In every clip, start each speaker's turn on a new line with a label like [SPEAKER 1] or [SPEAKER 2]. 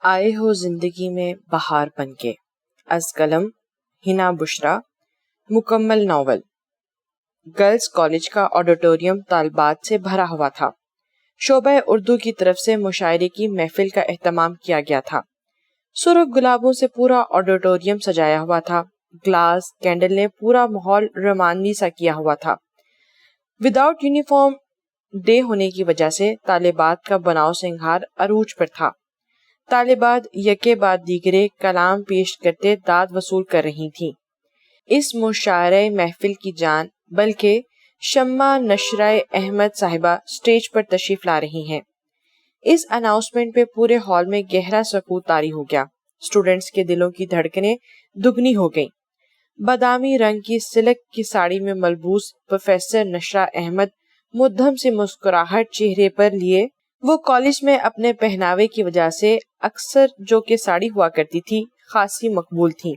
[SPEAKER 1] آئے ہو زندگی میں بہار بن کے، از قلم ہنا بشرا۔ مکمل ناول۔ گرلز کالج کا آڈیٹوریم طالبات سے بھرا ہوا تھا۔ شعبہ اردو کی طرف سے مشاعرے کی محفل کا اہتمام کیا گیا تھا۔ سرخ گلابوں سے پورا آڈیٹوریم سجایا ہوا تھا۔ گلاس کینڈل نے پورا ماحول رومانوی سا کیا ہوا تھا۔ وداؤٹ یونیفارم ڈے ہونے کی وجہ سے طالبات کا بناؤ سنگھار عروج پر تھا۔ طالبات یکے بعد دیگرے کلام پیش کرتے داد وصول کر رہی تھیں۔ اس مشاعرہ محفل کی جان بلکہ شمع نشرہ احمد صاحبہ سٹیج پر تشریف لا رہی ہیں۔ اس اناؤنسمنٹ پہ پورے ہال میں گہرا سکوت طاری ہو گیا۔ اسٹوڈنٹس کے دلوں کی دھڑکنیں دگنی ہو گئیں۔ بادامی رنگ کی سلک کی ساڑی میں ملبوس پروفیسر نشرہ احمد مدھم سے مسکراہٹ چہرے پر لیے وہ کالج میں اپنے پہناوے کی وجہ سے اکثر جو کہ ساڑی ہوا کرتی تھی خاصی مقبول تھی۔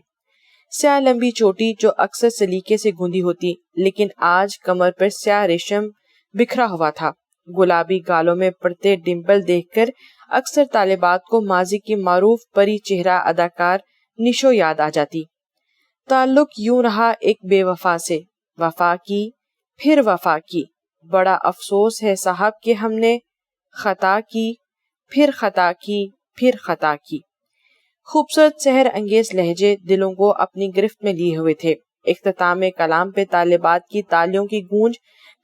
[SPEAKER 1] سیاہ لمبی چوٹی جو اکثر سلیقے سے گوندی ہوتی لیکن آج کمر پر سیاہ ریشم بکھرا ہوا تھا۔ گلابی گالوں میں پڑتے ڈمپل دیکھ کر اکثر طالبات کو ماضی کی معروف پری چہرہ اداکار نشو یاد آ جاتی۔ تعلق یوں رہا ایک بے وفا سے، وفا کی پھر وفا کی، بڑا افسوس ہے صاحب کہ ہم نے خطا کی پھر خطا کی پھر خطا کی۔ خوبصورت سحر انگیز لہجے دلوں کو اپنی گرفت میں لیے ہوئے تھے۔ اختتام کلام پہ طالبات کی تالیوں کی گونج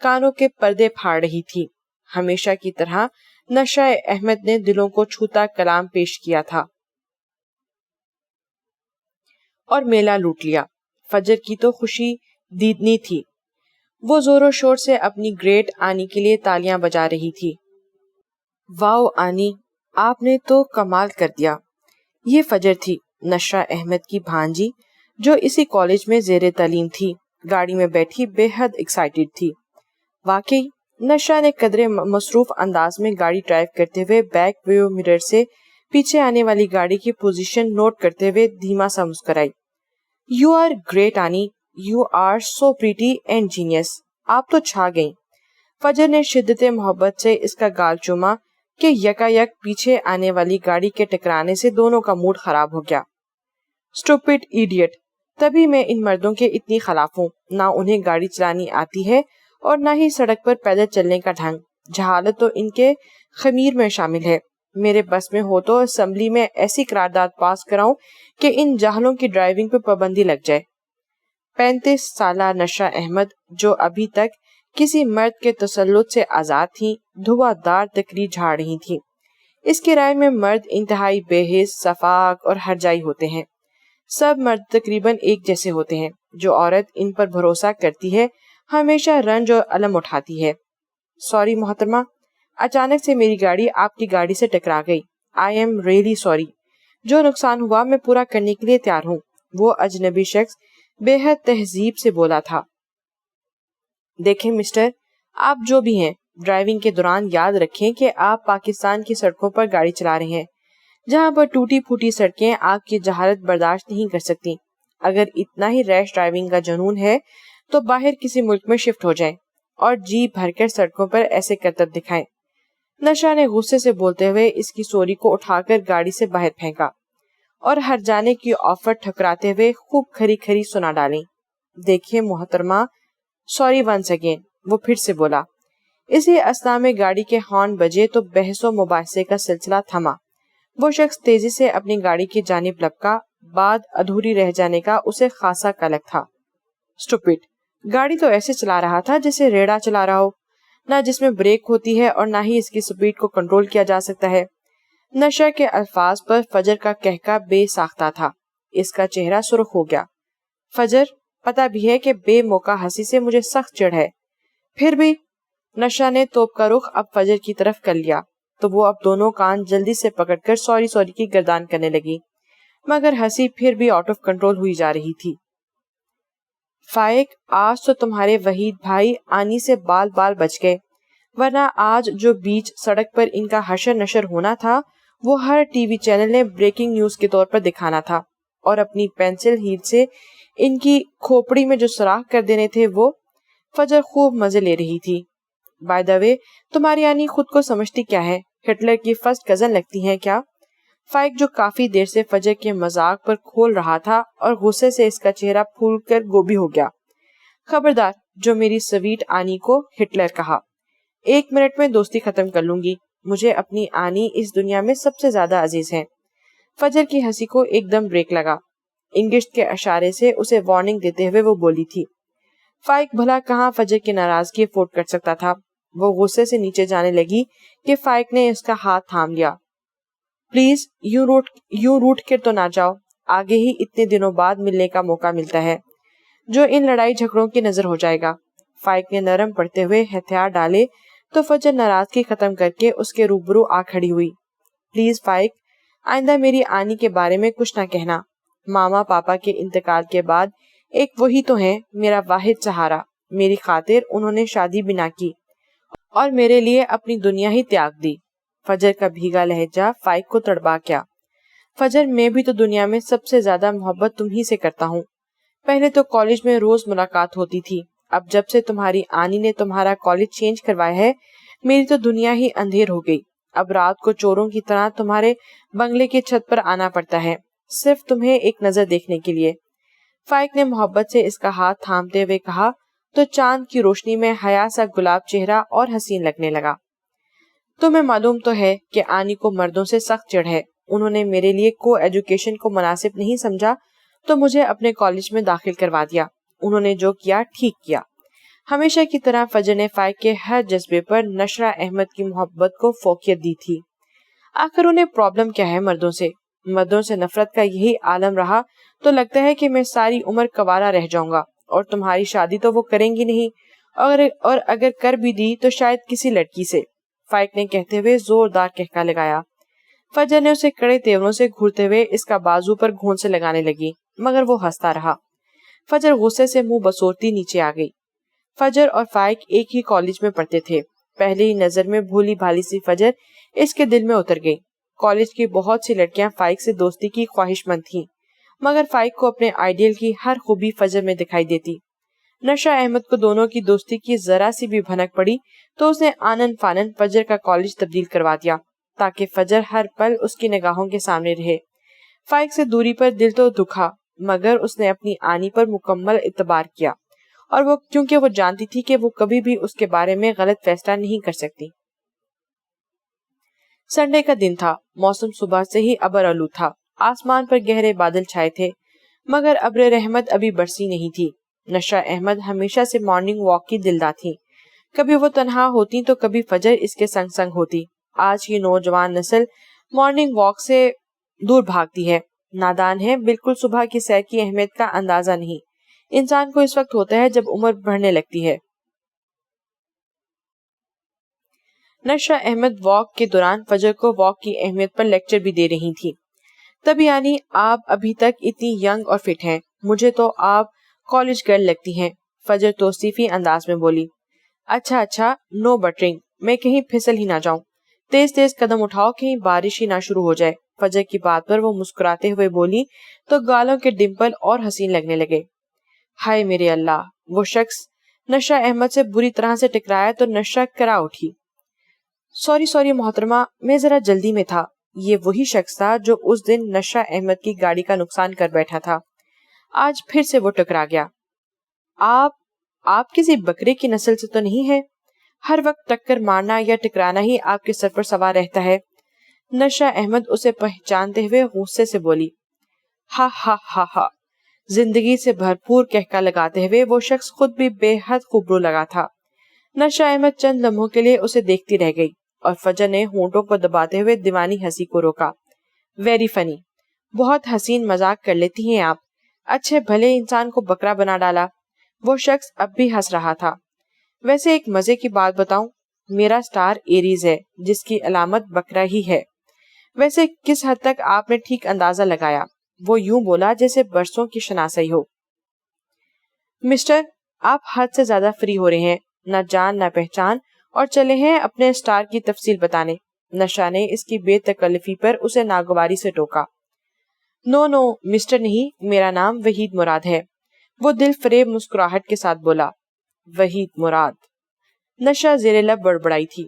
[SPEAKER 1] کانوں کے پردے پھاڑ رہی تھی۔ ہمیشہ کی طرح نشرہ احمد نے دلوں کو چھوتا کلام پیش کیا تھا اور میلہ لوٹ لیا۔ فجر کی تو خوشی دیدنی تھی۔ وہ زور و شور سے اپنی گریٹ آنی کے لیے تالیاں بجا رہی تھی۔ واو آنی، آپ نے تو کمال کر دیا۔ یہ فجر تھی، نشرہ احمد کی بھانجی، جو اسی کالج میں زیر تعلیم تھی، گاڑی میں بیٹھی بے حد ایکسائٹیڈ تھی۔ واقعی نشرہ نے قدرے مصروف انداز میں گاڑی ڈرائیو کرتے ہوئے بیک ویو مرر سے پیچھے آنے والی گاڑی کی پوزیشن نوٹ کرتے ہوئے دھیما سا مسکرائی۔ You are great Annie, you are so pretty and genius. آپ تو چھا گئیں۔ فجر نے شدت محبت سے اس کا گال چوما کہ یکا یک پیچھے آنے والی گاڑی کے ٹکرانے سے دونوں کا موڈ خراب ہو گیا۔ اسٹوپڈ ایڈیٹ، تبھی میں ان مردوں کے اتنی خلاف ہوں، نہ انہیں گاڑی چلانی آتی ہے اور نہ ہی سڑک پر پیدل چلنے کا ڈھنگ۔ جہالت تو ان کے خمیر میں شامل ہے۔ میرے بس میں ہو تو اسمبلی میں ایسی قرارداد پاس کراؤں کہ ان جاہلوں کی ڈرائیونگ پہ پابندی لگ جائے۔ 35 سالہ نشرہ احمد جو ابھی تک کسی مرد کے تسلط سے آزاد تھیں، دھواں دار تقریر جھاڑ رہی تھیں۔ اس کی رائے میں مرد انتہائی بے حس، سفاک اور ہرجائی ہوتے ہیں۔ سب مرد تقریباً ایک جیسے ہوتے ہیں۔ جو عورت ان پر بھروسہ کرتی ہے ہمیشہ رنج اور الم اٹھاتی ہے۔ سوری محترمہ، اچانک سے میری گاڑی آپ کی گاڑی سے ٹکرا گئی۔ I am really sorry. جو نقصان ہوا میں پورا کرنے کے لیے تیار ہوں، وہ اجنبی شخص بے حد تہذیب سے بولا تھا۔ دیکھیں مسٹر، آپ جو بھی ہیں، ڈرائیونگ کے دوران یاد رکھیں کہ آپ پاکستان کی سڑکوں پر گاڑی چلا رہے ہیں، جہاں پر ٹوٹی پھوٹی سڑکیں آپ کی جہالت برداشت نہیں کر سکتی۔ اگر اتنا ہی ریش ڈرائیونگ کا جنون ہے تو باہر کسی ملک میں شفٹ ہو جائیں اور جی بھر کر سڑکوں پر ایسے کرتب دکھائیں۔ نشرہ نے غصے سے بولتے ہوئے اس کی سوری کو اٹھا کر گاڑی سے باہر پھینکا اور ہر جانے کی آفر ٹھکراتے ہوئے خوب کھری کھری سنا ڈالیں۔ دیکھیں محترمہ، سوری ونس اگین، وہ پھر سے بولا۔ اسی اثنا میں گاڑی کے ہارن بجے تو بحث و مباحثے کا سلسلہ تھما۔ وہ شخص تیزی سے اپنی گاڑی کی جانب لپکا، بات ادھوری رہ جانے کا اسے خاصا قلق تھا۔ اسٹوپڈ، گاڑی تو ایسے چلا رہا تھا جیسے ریڑا چلا رہا ہو، نہ جس میں بریک ہوتی ہے اور نہ ہی اس کی سپیڈ کو کنٹرول کیا جا سکتا ہے۔ نشہ کے الفاظ پر فجر کا کہکا بے ساختہ تھا۔ اس کا چہرہ سرخ ہو گیا۔ فجر، پتہ بھی ہے کہ بے موقع ہنسی سے مجھے سخت چڑ ہے، پھر بھی۔ نشہ نے توپ کا رخ اب فجر کی طرف کر لیا تو وہ اب دونوں کان جلدی سے پکڑ کر سوری سوری کی گردان کرنے لگی، مگر ہنسی پھر بھی آؤٹ آف کنٹرول ہوئی جا رہی تھی۔ فائق، آج تو تمہارے وحید بھائی آنی سے بال بال بچ گئے، ورنہ آج جو بیچ سڑک پر ان کا حشر نشر ہونا تھا وہ ہر ٹی وی چینل نے بریکنگ نیوز کے طور پر دکھانا تھا، اور اپنی پینسل ہیل سے ان کی کھوپڑی میں جو سوراخ کر دینے تھے وہ۔ فجر خوب مزے لے رہی تھی۔ بائی دا وے، تمہاری آنی خود کو سمجھتی کیا ہے؟ ہٹلر کی فرسٹ کزن لگتی ہیں کیا؟ فائق جو کافی دیر سے فجر کے مذاق پر کھول رہا تھا اور غصے سے اس کا چہرہ پھول کر گوبھی ہو گیا۔ خبردار جو میری سویٹ آنی کو ہٹلر کہا، 1 منٹ میں دوستی ختم کر لوں گی، مجھے اپنی آنی اس دنیا میں سب سے زیادہ عزیز ہے۔ فجر کی ہنسی کو ایک دم بریک لگا۔ انگشت کے اشارے سے اسے وارننگ دیتے ہوئے وہ بولی تھی۔ فائق بھلا کہاں فجر کی ناراضگی افورڈ کر سکتا تھا۔ وہ غصے سے نیچے جانے لگی کہ فائق نے اس کا ہاتھ تھام لیا۔ پلیز یوں روٹ کر تو نہ جاؤ، آگے ہی اتنے دنوں بعد ملنے کا موقع ملتا ہے جو ان لڑائی جھگڑوں کی نظر ہو جائے گا۔ فائق نے نرم پڑتے ہوئے ہتھیار ڈالے تو فجر ناراضگی ختم کر کے اس کے روبرو آ کھڑی ہوئی۔ پلیز فائق، آئندہ میری آنی کے بارے میں کچھ نہ کہنا۔ ماما پاپا کے انتقال کے بعد ایک وہی تو ہے میرا واحد سہارا۔ میری خاطر انہوں نے شادی بھی نہ کی اور میرے لیے اپنی دنیا ہی تیاگ دی۔ فجر کا بھیگا لہجہ فائق کو تڑپا گیا۔ فجر، میں بھی تو دنیا میں سب سے زیادہ محبت تم ہی سے کرتا ہوں۔ پہلے تو کالج میں روز ملاقات ہوتی تھی، اب جب سے تمہاری آنی نے تمہارا کالج چینج کروایا ہے میری تو دنیا ہی اندھیر ہو گئی۔ اب رات کو چوروں کی طرح تمہارے بنگلے کی چھت پر آنا پڑتا ہے صرف تمہیں ایک نظر دیکھنے کے لیے۔ فائق نے محبت سے اس کا ہاتھ تھامتے ہوئے کہا تو چاند کی روشنی میں حیا سا گلاب چہرہ اور حسین لگنے لگا۔ تمہیں معلوم تو ہے کہ آنی کو مردوں سے سخت چڑھ ہے۔ انہوں نے میرے لیے کو ایجوکیشن کو مناسب نہیں سمجھا تو مجھے اپنے کالج میں داخل کروا دیا۔ انہوں نے جو کیا ٹھیک کیا۔ ہمیشہ کی طرح فجر نے فائق کے ہر جذبے پر نشرہ احمد کی محبت کو فوقیت دی تھی۔ آخر انہیں پرابلم کیا ہے مردوں سے؟ مردوں سے نفرت کا یہی عالم رہا تو لگتا ہے کہ میں ساری عمر کوارا رہ جاؤں گا، اور تمہاری شادی تو وہ کریں گی نہیں، اور اگر کر بھی دی تو شاید کسی لڑکی سے، فائق نے کہتے ہوئے زوردار کہکا لگایا۔ فجر نے اسے کڑے تیوروں سے گھورتے ہوئے اس کا بازو پر گھونسے لگانے لگی، مگر وہ ہنستا رہا۔ فجر غصے سے منہ بسورتی نیچے آ گئی۔ فجر اور فائق ایک ہی کالج میں پڑھتے تھے۔ پہلے ہی نظر میں بھولی بھالی سی فجر اس کے دل میں اتر گئی۔ کالج کی بہت سی لڑکیاں فائق سے دوستی کی خواہش مند تھیں، مگر فائق کو اپنے آئیڈیل کی ہر خوبی فجر میں دکھائی دیتی۔ نشہ احمد کو دونوں کی دوستی کی ذرا سی بھی بھنک پڑی تو اس نے آنن فانن فجر کا کالج تبدیل کروا دیا تاکہ فجر ہر پل اس کی نگاہوں کے سامنے رہے۔ فائق سے دوری پر دل تو دکھا، مگر اس نے اپنی آنی پر مکمل اعتبار کیا، اور وہ کیونکہ وہ جانتی تھی کہ وہ کبھی بھی اس کے بارے میں غلط فیصلہ نہیں کر سکتی۔ سنڈے کا دن تھا، موسم صبح سے ہی ابر آلود تھا، آسمان پر گہرے بادل چھائے تھے، مگر ابر رحمت ابھی برسی نہیں تھی۔ نشہ احمد ہمیشہ سے مارننگ واک کی دلدار تھی، کبھی وہ تنہا ہوتی تو کبھی فجر اس کے سنگ سنگ ہوتی۔ آج کی نوجوان نسل مارننگ واک سے دور بھاگتی ہے، نادان ہے، بالکل صبح کی سیر کی اہمیت کا اندازہ نہیں۔ انسان کو اس وقت ہوتا ہے جب عمر بڑھنے لگتی ہے۔ نشہ احمد واک کے دوران فجر کو واک کی اہمیت پر لیکچر بھی دے رہی تھی۔ تب یعنی آپ ابھی تک اتنی ینگ اور فٹ ہیں، مجھے تو آپ کالج گرل لگتی ہیں، فجر توصیفی انداز میں بولی۔ اچھا، نو بٹرنگ، میں کہیں پھسل ہی نہ جاؤں، تیز تیز قدم اٹھاؤ، کہیں بارش ہی نہ شروع ہو جائے۔ فجر کی بات پر وہ مسکراتے ہوئے بولی تو گالوں کے ڈمپل اور حسین لگنے لگے۔ ہائے میرے اللہ، وہ شخص نشہ احمد سے بری طرح سے ٹکرایا تو نشہ کرا اٹھی۔ سوری محترمہ، میں ذرا جلدی میں تھا۔ یہ وہی شخص تھا جو اس دن نشہ احمد کی گاڑی کا نقصان کر بیٹھا تھا۔ آج پھر سے وہ ٹکرا گیا۔ آپ کسی بکرے کی نسل سے تو نہیں ہے؟ ہر وقت ٹکر مارنا یا ٹکرانا ہی آپ کے سر پر سوار رہتا ہے۔ نشہ احمد اسے پہچانتے ہوئے غصے سے بولی۔ ہا ہا ہا ہا، زندگی سے بھرپور کہکا لگاتے ہوئے وہ شخص خود بھی بے حد خوبرو لگا تھا۔ نشہ احمد چند لمحوں کے لیے اسے دیکھتی رہ گئی اور فجر نے ہونٹوں کو دباتے ہوئے دیوانی ہنسی کو روکا۔ ویری فنی، بہت حسین مذاق کر لیتی ہیں آپ، اچھے بھلے انسان کو بکرا بنا ڈالا۔ وہ شخص اب بھی ہنس رہا تھا۔ ویسے ایک مزے کی بات بتاؤں، میرا سٹار ایریز ہے جس کی علامت بکرا ہی ہے۔ ویسے کس حد تک آپ نے ٹھیک اندازہ لگایا؟ وہ یوں بولا جیسے برسوں کی شناسائی ہو۔ مسٹر، آپ حد سے زیادہ فری ہو رہے ہیں، نہ جان نہ پہچان، اور چلے ہیں اپنے سٹار کی تفصیل بتانے۔ نشہ نے اس کی بے تکلفی پر اسے ناگواری سے ٹوکا۔ نو مسٹر نہیں، میرا نام وحید مراد ہے، وہ دل فریب مسکراہٹ کے ساتھ بولا۔ وحید مراد؟ نشہ زیر لب بڑبڑائی تھی۔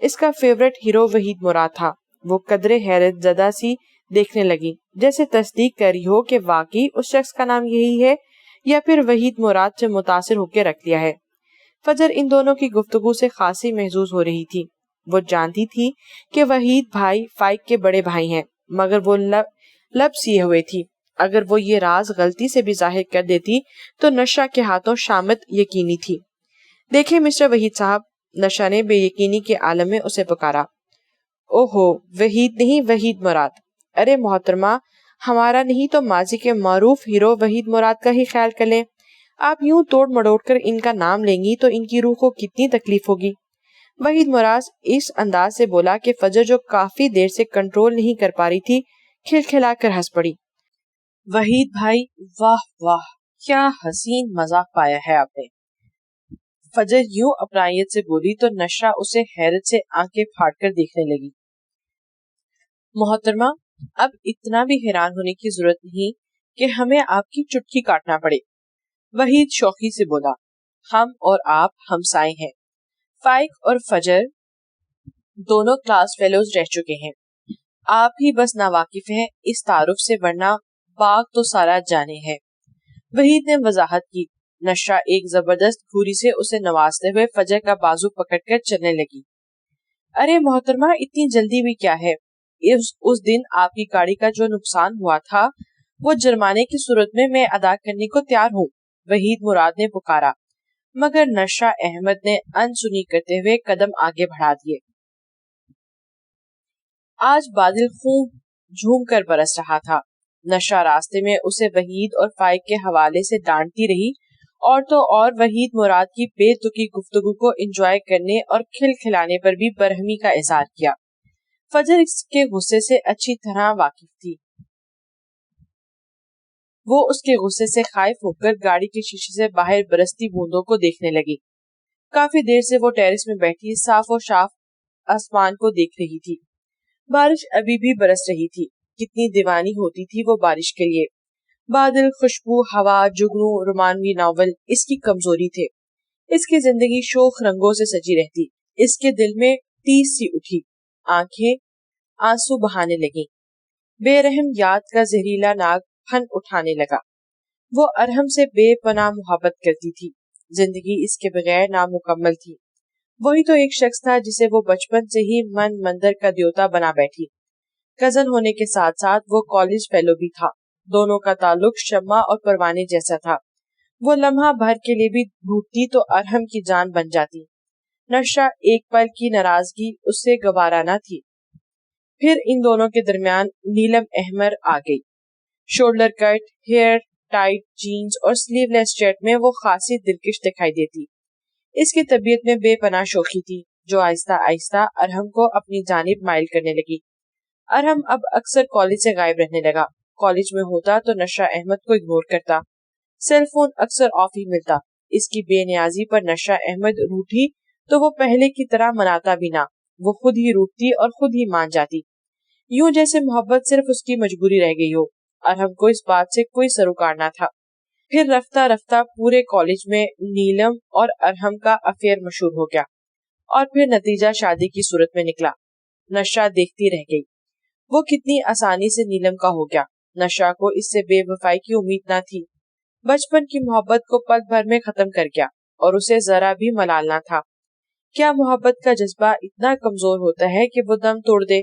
[SPEAKER 1] اس کا فیورٹ ہیرو وحید مراد تھا۔ وہ قدرے حیرت زدہ سی دیکھنے لگی جیسے تصدیق کر رہی ہو کہ واقعی اس شخص کا نام یہی ہے یا پھر وحید مراد سے متاثر ہو کے رکھ لیا ہے۔ فجر ان دونوں کی گفتگو سے خاصی محظوظ ہو رہی تھی۔ وہ جانتی تھی کہ وحید بھائی فائق کے بڑے بھائی ہیں، مگر وہ لب سیے ہوئے تھی۔ اگر وہ یہ راز غلطی سے بھی ظاہر کر دیتی تو نشہ کے ہاتھوں شامت یقینی تھی۔ دیکھیں مسٹر وحید صاحب، نشہ نے بے یقینی کے عالم میں اسے پکارا۔ اوہو، وحید نہیں، وحید مراد۔ ارے محترمہ، ہمارا نہیں تو ماضی کے معروف ہیرو وحید مراد کا ہی خیال کر لیں۔ آپ یوں توڑ مڑوڑ کر ان کا نام لیں گی تو ان کی روح کو کتنی تکلیف ہوگی۔ وحید مراد اس انداز سے بولا کہ فجر جو کافی دیر سے کنٹرول نہیں کر پا رہی تھی، کھلکھلا کر ہنس پڑی۔ وحید بھائی، واہ واہ، کیا حسین مذاق پایا ہے آپ نے۔ فجر یوں اپنائیت سے بولی تو نشہ اسے حیرت سے آنکھیں پھاڑ کر دیکھنے لگی۔ محترمہ، اب اتنا بھی حیران ہونے کی ضرورت نہیں کہ ہمیں آپ کی چٹکی کاٹنا پڑے۔ وحید شوخی سے بولا، ہم اور آپ ہمسائے ہیں۔ فائق اور فجر دونوں کلاس فیلوز رہ چکے ہیں، آپ ہی بس ناواقف ہیں اس تعارف سے، ورنہ باغ تو سارا جانے ہے۔ وحید نے وضاحت کی۔ نشہ ایک زبردست گھوری سے اسے نوازتے ہوئے فجر کا بازو پکڑ کر چلنے لگی۔ ارے محترمہ، اتنی جلدی بھی کیا ہے؟ اس دن آپ کی گاڑی کا جو نقصان ہوا تھا وہ جرمانے کی صورت میں ادا کرنے کو تیار ہوں، وحید مراد نے پکارا، مگر نشہ احمد نے انسنی کرتے ہوئے قدم آگے بڑھا دیے۔ آج بادل خوب جھوم کر برس رہا تھا۔ نشہ راستے میں اسے وحید اور فائق کے حوالے سے ڈانٹتی رہی، اور تو اور وحید مراد کی بے تکی گفتگو کو انجوائے کرنے اور کھلکھلانے پر بھی برہمی کا اظہار کیا۔ فجر اس کے غصے سے اچھی طرح واقف تھی۔ وہ اس کے غصے سے خائف ہو کر گاڑی کے شیشے سے باہر برستی بوندوں کو دیکھنے لگی۔ کافی دیر سے وہ ٹیرس میں بیٹھی صاف و شاف آسمان کو دیکھ رہی تھی۔ بارش ابھی بھی برس رہی تھی۔ کتنی دیوانی ہوتی تھی وہ بارش کے لیے۔ بادل، خوشبو، ہوا، جگنو، رومانوی ناول اس کی کمزوری تھے۔ اس کی زندگی شوخ رنگوں سے سجی رہتی۔ اس کے دل میں تیس سی اٹھی، آنکھیں آنسو بہانے لگیں۔ بے رحم یاد کا زہریلا ناگ پھن اٹھانے لگا۔ وہ ارحم سے بے پناہ محبت کرتی تھی۔ زندگی اس کے بغیر نامکمل تھی۔ وہی تو ایک شخص تھا جسے وہ بچپن سے ہی من مندر کا دیوتا بنا بیٹھی۔ کزن ہونے کے ساتھ ساتھ وہ کالج فیلو بھی تھا۔ دونوں کا تعلق شمع اور پروانے جیسا تھا۔ وہ لمحہ بھر کے لیے بھی ڈھوٹتی تو ارحم کی جان بن جاتی۔ نشہ ایک پل کی ناراضگی اس سے گوارا نہ تھی۔ پھر ان دونوں کے درمیان نیلم احمر آ گئی۔ شولڈر کٹ، ہیئر ٹائٹ جینز اور سلیو لیس شرٹ میں وہ خاصی دلکش دکھائی دیتی۔ اس کی طبیعت میں بے پناہ شوخی تھی جو آہستہ آہستہ ارحم کو اپنی جانب مائل کرنے لگی۔ ارحم اب اکثر کالج سے غائب رہنے لگا۔ کالج میں ہوتا تو نشہ احمد کو اگنور کرتا۔ سیل فون اکثر آف ہی ملتا۔ اس کی بے نیازی پر نشہ احمد روٹھی تو وہ پہلے کی طرح مناتا بھی نہ، وہ خود ہی روٹتی اور خود ہی مان جاتی، یوں جیسے محبت صرف اس کی مجبوری رہ گئی ہو۔ ارحم کو اس بات سے کوئی سروکار نہ تھا۔ پھر رفتہ رفتہ پورے کالج میں نیلم اور ارحم کا افیئر مشہور ہو گیا، اور پھر نتیجہ شادی کی صورت میں نکلا۔ نشہ دیکھتی رہ گئی، وہ کتنی آسانی سے نیلم کا ہو گیا۔ نشہ کو اس سے بے وفائی کی امید نہ تھی۔ بچپن کی محبت کو پل بھر میں ختم کر گیا، اور اسے ذرا بھی ملال نہ تھا۔ کیا محبت کا جذبہ اتنا کمزور ہوتا ہے کہ وہ دم توڑ دے؟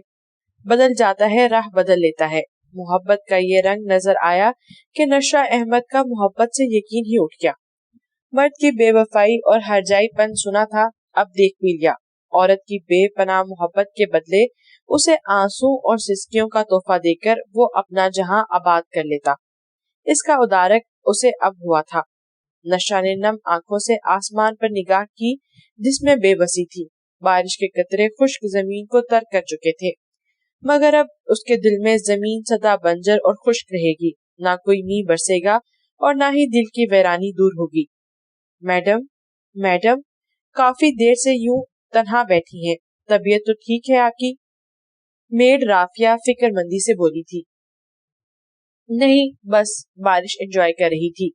[SPEAKER 1] بدل جاتا ہے، راہ بدل لیتا ہے۔ محبت کا یہ رنگ نظر آیا کہ نشہ احمد کا محبت سے یقین ہی اٹھ گیا۔ مرد کی بے وفائی اور ہرجائی پن سنا تھا، اب دیکھ بھی لیا۔ عورت کی بے پناہ محبت کے بدلے اسے آنسو اور سسکیوں کا تحفہ دے کر وہ اپنا جہاں آباد کر لیتا۔ اس کا ادارک اسے اب ہوا تھا۔ نشہ نے نم آنکھوں سے آسمان پر نگاہ کی جس میں بے بسی تھی۔ بارش کے قطرے خشک زمین کو تر کر چکے تھے، مگر اب اس کے دل میں زمین سدا بنجر اور خشک رہے گی۔ نہ کوئی میہ برسے گا اور نہ ہی دل کی ویرانی دور ہوگی۔ میڈم، میڈم، کافی دیر سے یوں تنہا بیٹھی ہیں، طبیعت تو ٹھیک ہے آپ کی؟ میڈ رافیہ فکر مندی سے بولی تھی۔ نہیں، بس بارش انجوائے کر رہی تھی۔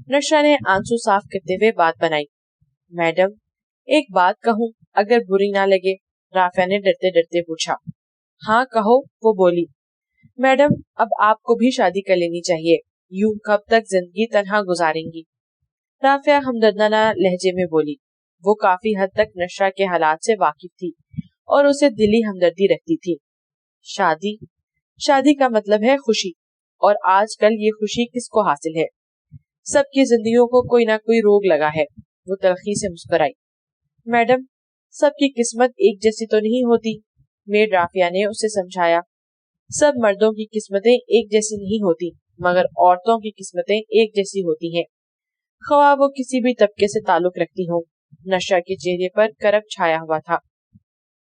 [SPEAKER 1] نشہ نے آنسو صاف کرتے ہوئے بات بنائی۔ میڈم، ایک بات کہوں اگر بری نہ لگے؟ رافیہ نے ڈرتے ڈرتے پوچھا۔ ہاں کہو، وہ بولی۔ मैडम, अब आपको भी शादी कर लेनी चाहिए, यूं कब तक जिंदगी तन्हा गुजारेंगी? राफिया हमदर्दाना लहजे में बोली। वो काफी हद तक नशा के हालात से वाकिफ थी और उसे दिली हमदर्दी रखती थी। शादी शादी का मतलब है खुशी, और आजकल ये खुशी किसको हासिल है? सबकी जिंदगियों को कोई ना कोई रोग लगा है। वो तलखी से मुस्कुराई। मैडम, सबकी किस्मत एक जैसी तो नहीं होती, मेड राफिया ने उसे समझाया। सब मर्दों की किस्मतें एक जैसी नहीं होती, मगर औरतों की किस्मतें एक जैसी होती हैं, ख्वाह वो किसी भी तबके से ताल्लुक रखती हों। नशा के चेहरे पर करब छाया हुआ था।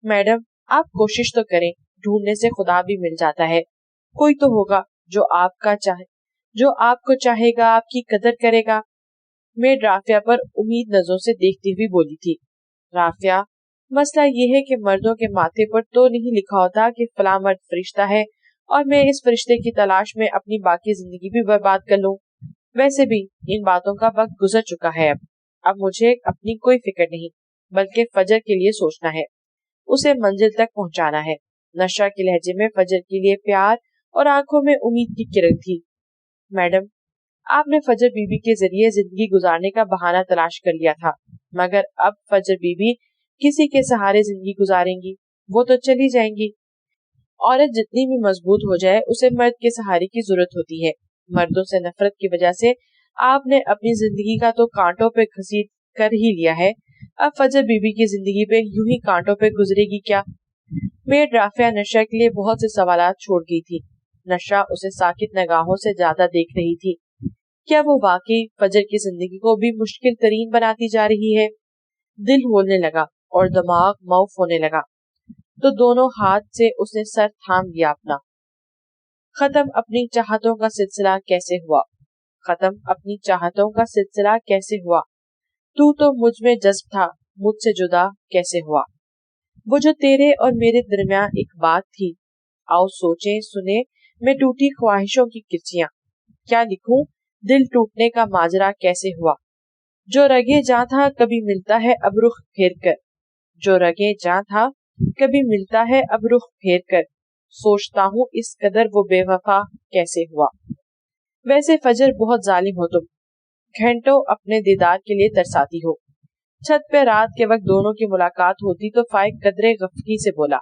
[SPEAKER 1] मैडम, आप कोशिश तो करें, ढूंढने से खुदा भी मिल जाता है। कोई तो होगा जो आपको चाहेगा, आपकी कदर करेगा। मेड राफिया पर उम्मीद नजरों से देखती हुई बोली थी। राफिया, मसला ये है कि मर्दों के माथे पर तो नहीं लिखा होता कि फला मर्द फरिश्ता है और मैं इस फरिश्ते की तलाश में अपनी बाकी जिंदगी भी बर्बाद कर लूं। वैसे भी इन बातों का वक्त गुजर चुका है। अब मुझे अपनी कोई फिक्र नहीं, बल्कि फजर के लिए सोचना है, उसे मंजिल तक पहुंचाना है। नशा के लहजे में फजर के लिए प्यार और आंखों में उम्मीद की किरण थी। मैडम, आपने फजर बीबी के जरिए जिंदगी गुजारने का बहाना तलाश कर लिया था, मगर अब फजर बीबी किसी के सहारे जिंदगी गुजारेंगी, वो तो चली जाएंगी। औरत जितनी भी मजबूत हो जाए, उसे मर्द के सहारे की जरूरत होती है। मर्दों से नफरत की वजह से आपने अपनी जिंदगी का तो कांटों पे घसीट कर ही लिया है, अब फजर बीबी की जिंदगी पे यूं ही कांटों पे गुजरेगी क्या? मेड राफिया नशा के लिए बहुत से सवालात छोड़ गई थी। नशा उसे साकित निगाहों से ज्यादा देख रही थी। क्या वो वाकई फजर की जिंदगी को भी मुश्किल तरीन बनाती जा रही है? दिल होने लगा और दिमाग मौफ होने लगा, तो दोनों हाथ से उसने सर थाम लिया अपना। खत्म अपनी चाहतों का सिलसिला कैसे हुआ? खत्म अपनी चाहतों का सिलसिला कैसे हुआ? तू तो मुझ में जज्ब था, मुझसे जुदा कैसे हुआ? वो जो तेरे और मेरे दरमियान एक बात थी, आओ सोचें सुने मैं टूटी ख्वाहिशों की किरचियां। क्या लिखूं? दिल टूटने का माजरा कैसे हुआ? जो रगे जा था कभी मिलता है अब रुख फेर कर, जो रगे जा था कभी मिलता है अब रुख फेर कर, सोचता हूँ इस कदर वो बेवफा कैसे हुआ। वैसे फजर बहुत जालिम हो तुम, घंटों अपने दीदार के लिए तरसाती हो। छत पे रात के वक्त दोनों की मुलाकात होती तो फाइक कदरे गफकी से बोला,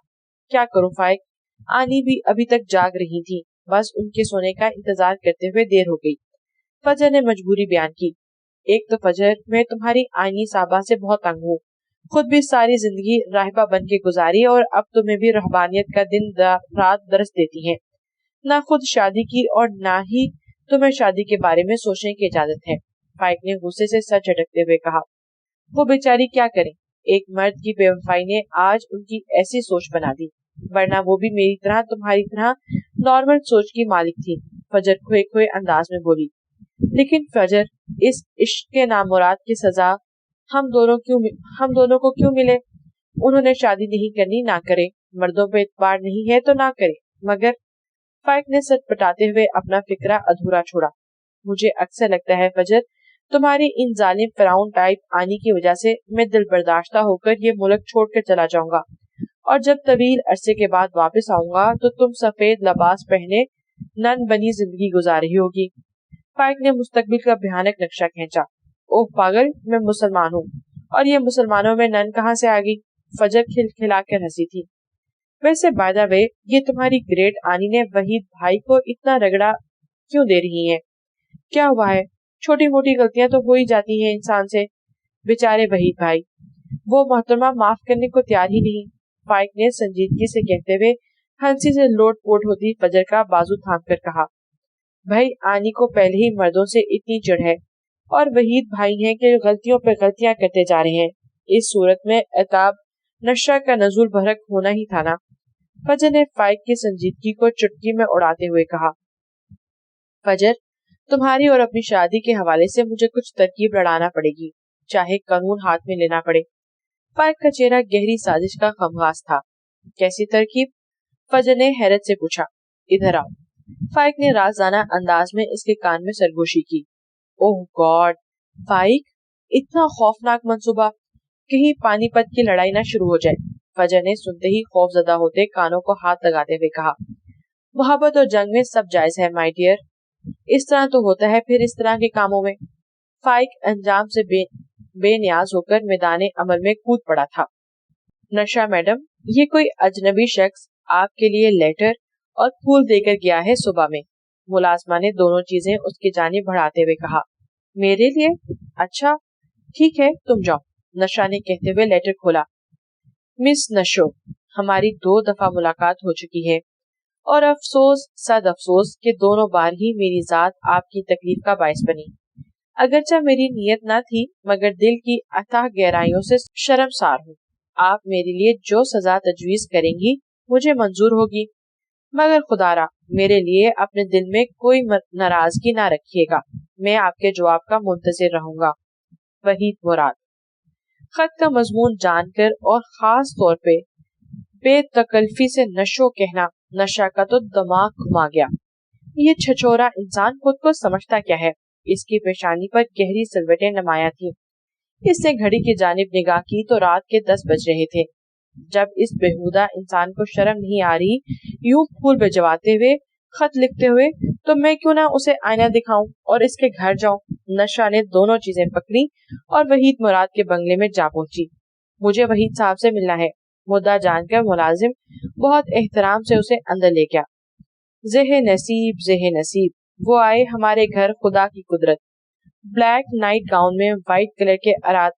[SPEAKER 1] क्या करूं फाइक, आनी भी अभी तक जाग रही थी, बस उनके सोने का इंतजार करते हुए देर हो गई। फजर ने मजबूरी बयान की, एक तो फजर मैं तुम्हारी आईनी साबा से बहुत तंग हूँ, खुद भी सारी जिंदगी राहिबा बन के गुजारी और अब तुम्हें भी रहबानियत का दिन रात दरस देती है। ना खुद शादी की और ना ही तुम्हें शादी के बारे में सोचने की इजाजत है। फाइक ने गुस्से से सर झटकते हुए कहा। वो बेचारी क्या करे, एक मर्द की बेवफाई ने आज उनकी ऐसी सोच बना दी, वरना वो भी मेरी तरह तुम्हारी तरह नॉर्मल सोच की मालिक थी। फजर खोए खोए अंदाज में बोली। लेकिन फजर, इस इश्क के नामुराद की सजा हम दोनों को क्यों मिले? उन्होंने शादी नहीं करनी, ना करे, मर्दों पे इतबार नहीं है तो ना करे, मगर फाइक ने सर पटाते हुए अपना फिक्रा अधूरा छोड़ा। मुझे अक्सर लगता है फजर, तुम्हारी इन जालिम फिरौन टाइप आने की वजह से मैं दिल बर्दाश्ता होकर ये मुल्क छोड़कर चला जाऊंगा, और जब तवील अरसे के बाद वापस आऊंगा तो तुम सफेद लिबास पहने नन बनी जिंदगी गुजार रही होगी। फाइक ने मुस्तकबिल का भयानक नक्शा खींचा। ओह पागल, मैं मुसलमान हूँ, और ये मुसलमानों में नन कहाँ से आ गई? फजर खिलखिलाकर हंसी थी। वैसे बाय द वे, ये तुम्हारी ग्रेट आनी ने वहीद भाई को इतना रगड़ा क्यों दे रही है? क्या हुआ है? छोटी मोटी गलतियां तो हो ही जाती हैं इंसान से। बेचारे वहीद भाई, वो मोहतरमा माफ करने को तैयार ही नहीं। फाइक ने संजीदगी से कहते हुए हंसी से लोट पोट होती फजर का बाजू थाम कर कहा, भाई आनी को पहले ही मर्दों से इतनी चिढ़ है, और वहीद भाई हैं कि गलतियों पर गलतियां करते जा रहे हैं। इस सूरत में एताब नशा का नजूल भरक होना ही था ना। फजर ने फाइक की संजीदगी को चुटकी में उड़ाते हुए कहा। फजर, तुम्हारी और अपनी शादी के हवाले से मुझे कुछ तरकीब लड़ाना पड़ेगी, चाहे कानून हाथ में लेना पड़े। फाइक का चेहरा गहरी साजिश का खमगास था। कैसी तरकीब? फजर ने हैरत से पूछा। इधर आओ। फाइक ने राज़ाना अंदाज में इसके कान में सरगोशी की। ओह गॉड फाइक, इतना खौफनाक मंसूबा, कहीं पानीपत की लड़ाई ना शुरू हो जाए। फजर ने सुनते ही खौफजदा होते कानों को हाथ लगाते हुए कहा। मोहब्बत और जंग में सब जायज है माय डियर। इस तरह तो होता है फिर इस तरह के कामों में। फाइक अंजाम से बेनियाज होकर मैदान अमल में कूद पड़ा था। नशा मैडम, ये कोई अजनबी शख्स आपके लिए लेटर और फूल देकर गया है सुबह में। मुलाजमा ने दोनों चीजें उसकी जानिब बढ़ाते हुए कहा। मेरे लिए? अच्छा ठीक है, तुम जाओ। नशा ने कहते हुए लेटर खोला। मिस नशो, हमारी 2 दफा मुलाकात हो चुकी है और अफसोस सद अफसोस के दोनों बार ही मेरी जात आपकी तकलीफ का बायस बनी। अगरचा मेरी नीयत न थी मगर दिल की अथाह गहराइयों से शर्मसार हूँ। आप मेरे लिए जो सजा तजवीज करेंगी मुझे मंजूर होगी, मगर खुदारा मेरे लिए अपने दिल में कोई नाराजगी ना रखिएगा। मैं आपके जवाब का मुंतजिर रहूंगा। वहीद मुराद। खत का मजमून जानकर और खास तौर पे बेतकल्फी से नशो कहना नशा का तो दिमाग घुमा गया। ये छछोरा इंसान खुद को समझता क्या है। इसकी पेशानी पर गहरी सिलवटें नमाया थी। इसने घड़ी की जानिब निगाह की तो रात के 10 बज रहे थे। जब इस बेहुदा इंसान को शर्म नहीं आ रही यूं फूल बजवाते हुए खत लिखते हुए, तो मैं क्यों ना उसे आईना दिखाऊं और इसके घर जाऊं। नशा ने दोनों चीजें पकड़ी और वहीद मुराद के बंगले में जा पहुंची। मुझे वहीद साहब से मिलना है। मुद्दा जानकर मुलाजिम बहुत एहतराम से उसे अंदर ले गया। जेह नसीब वो आए हमारे घर, खुदा की कुदरत। ब्लैक नाइट गाउन में व्हाइट कलर के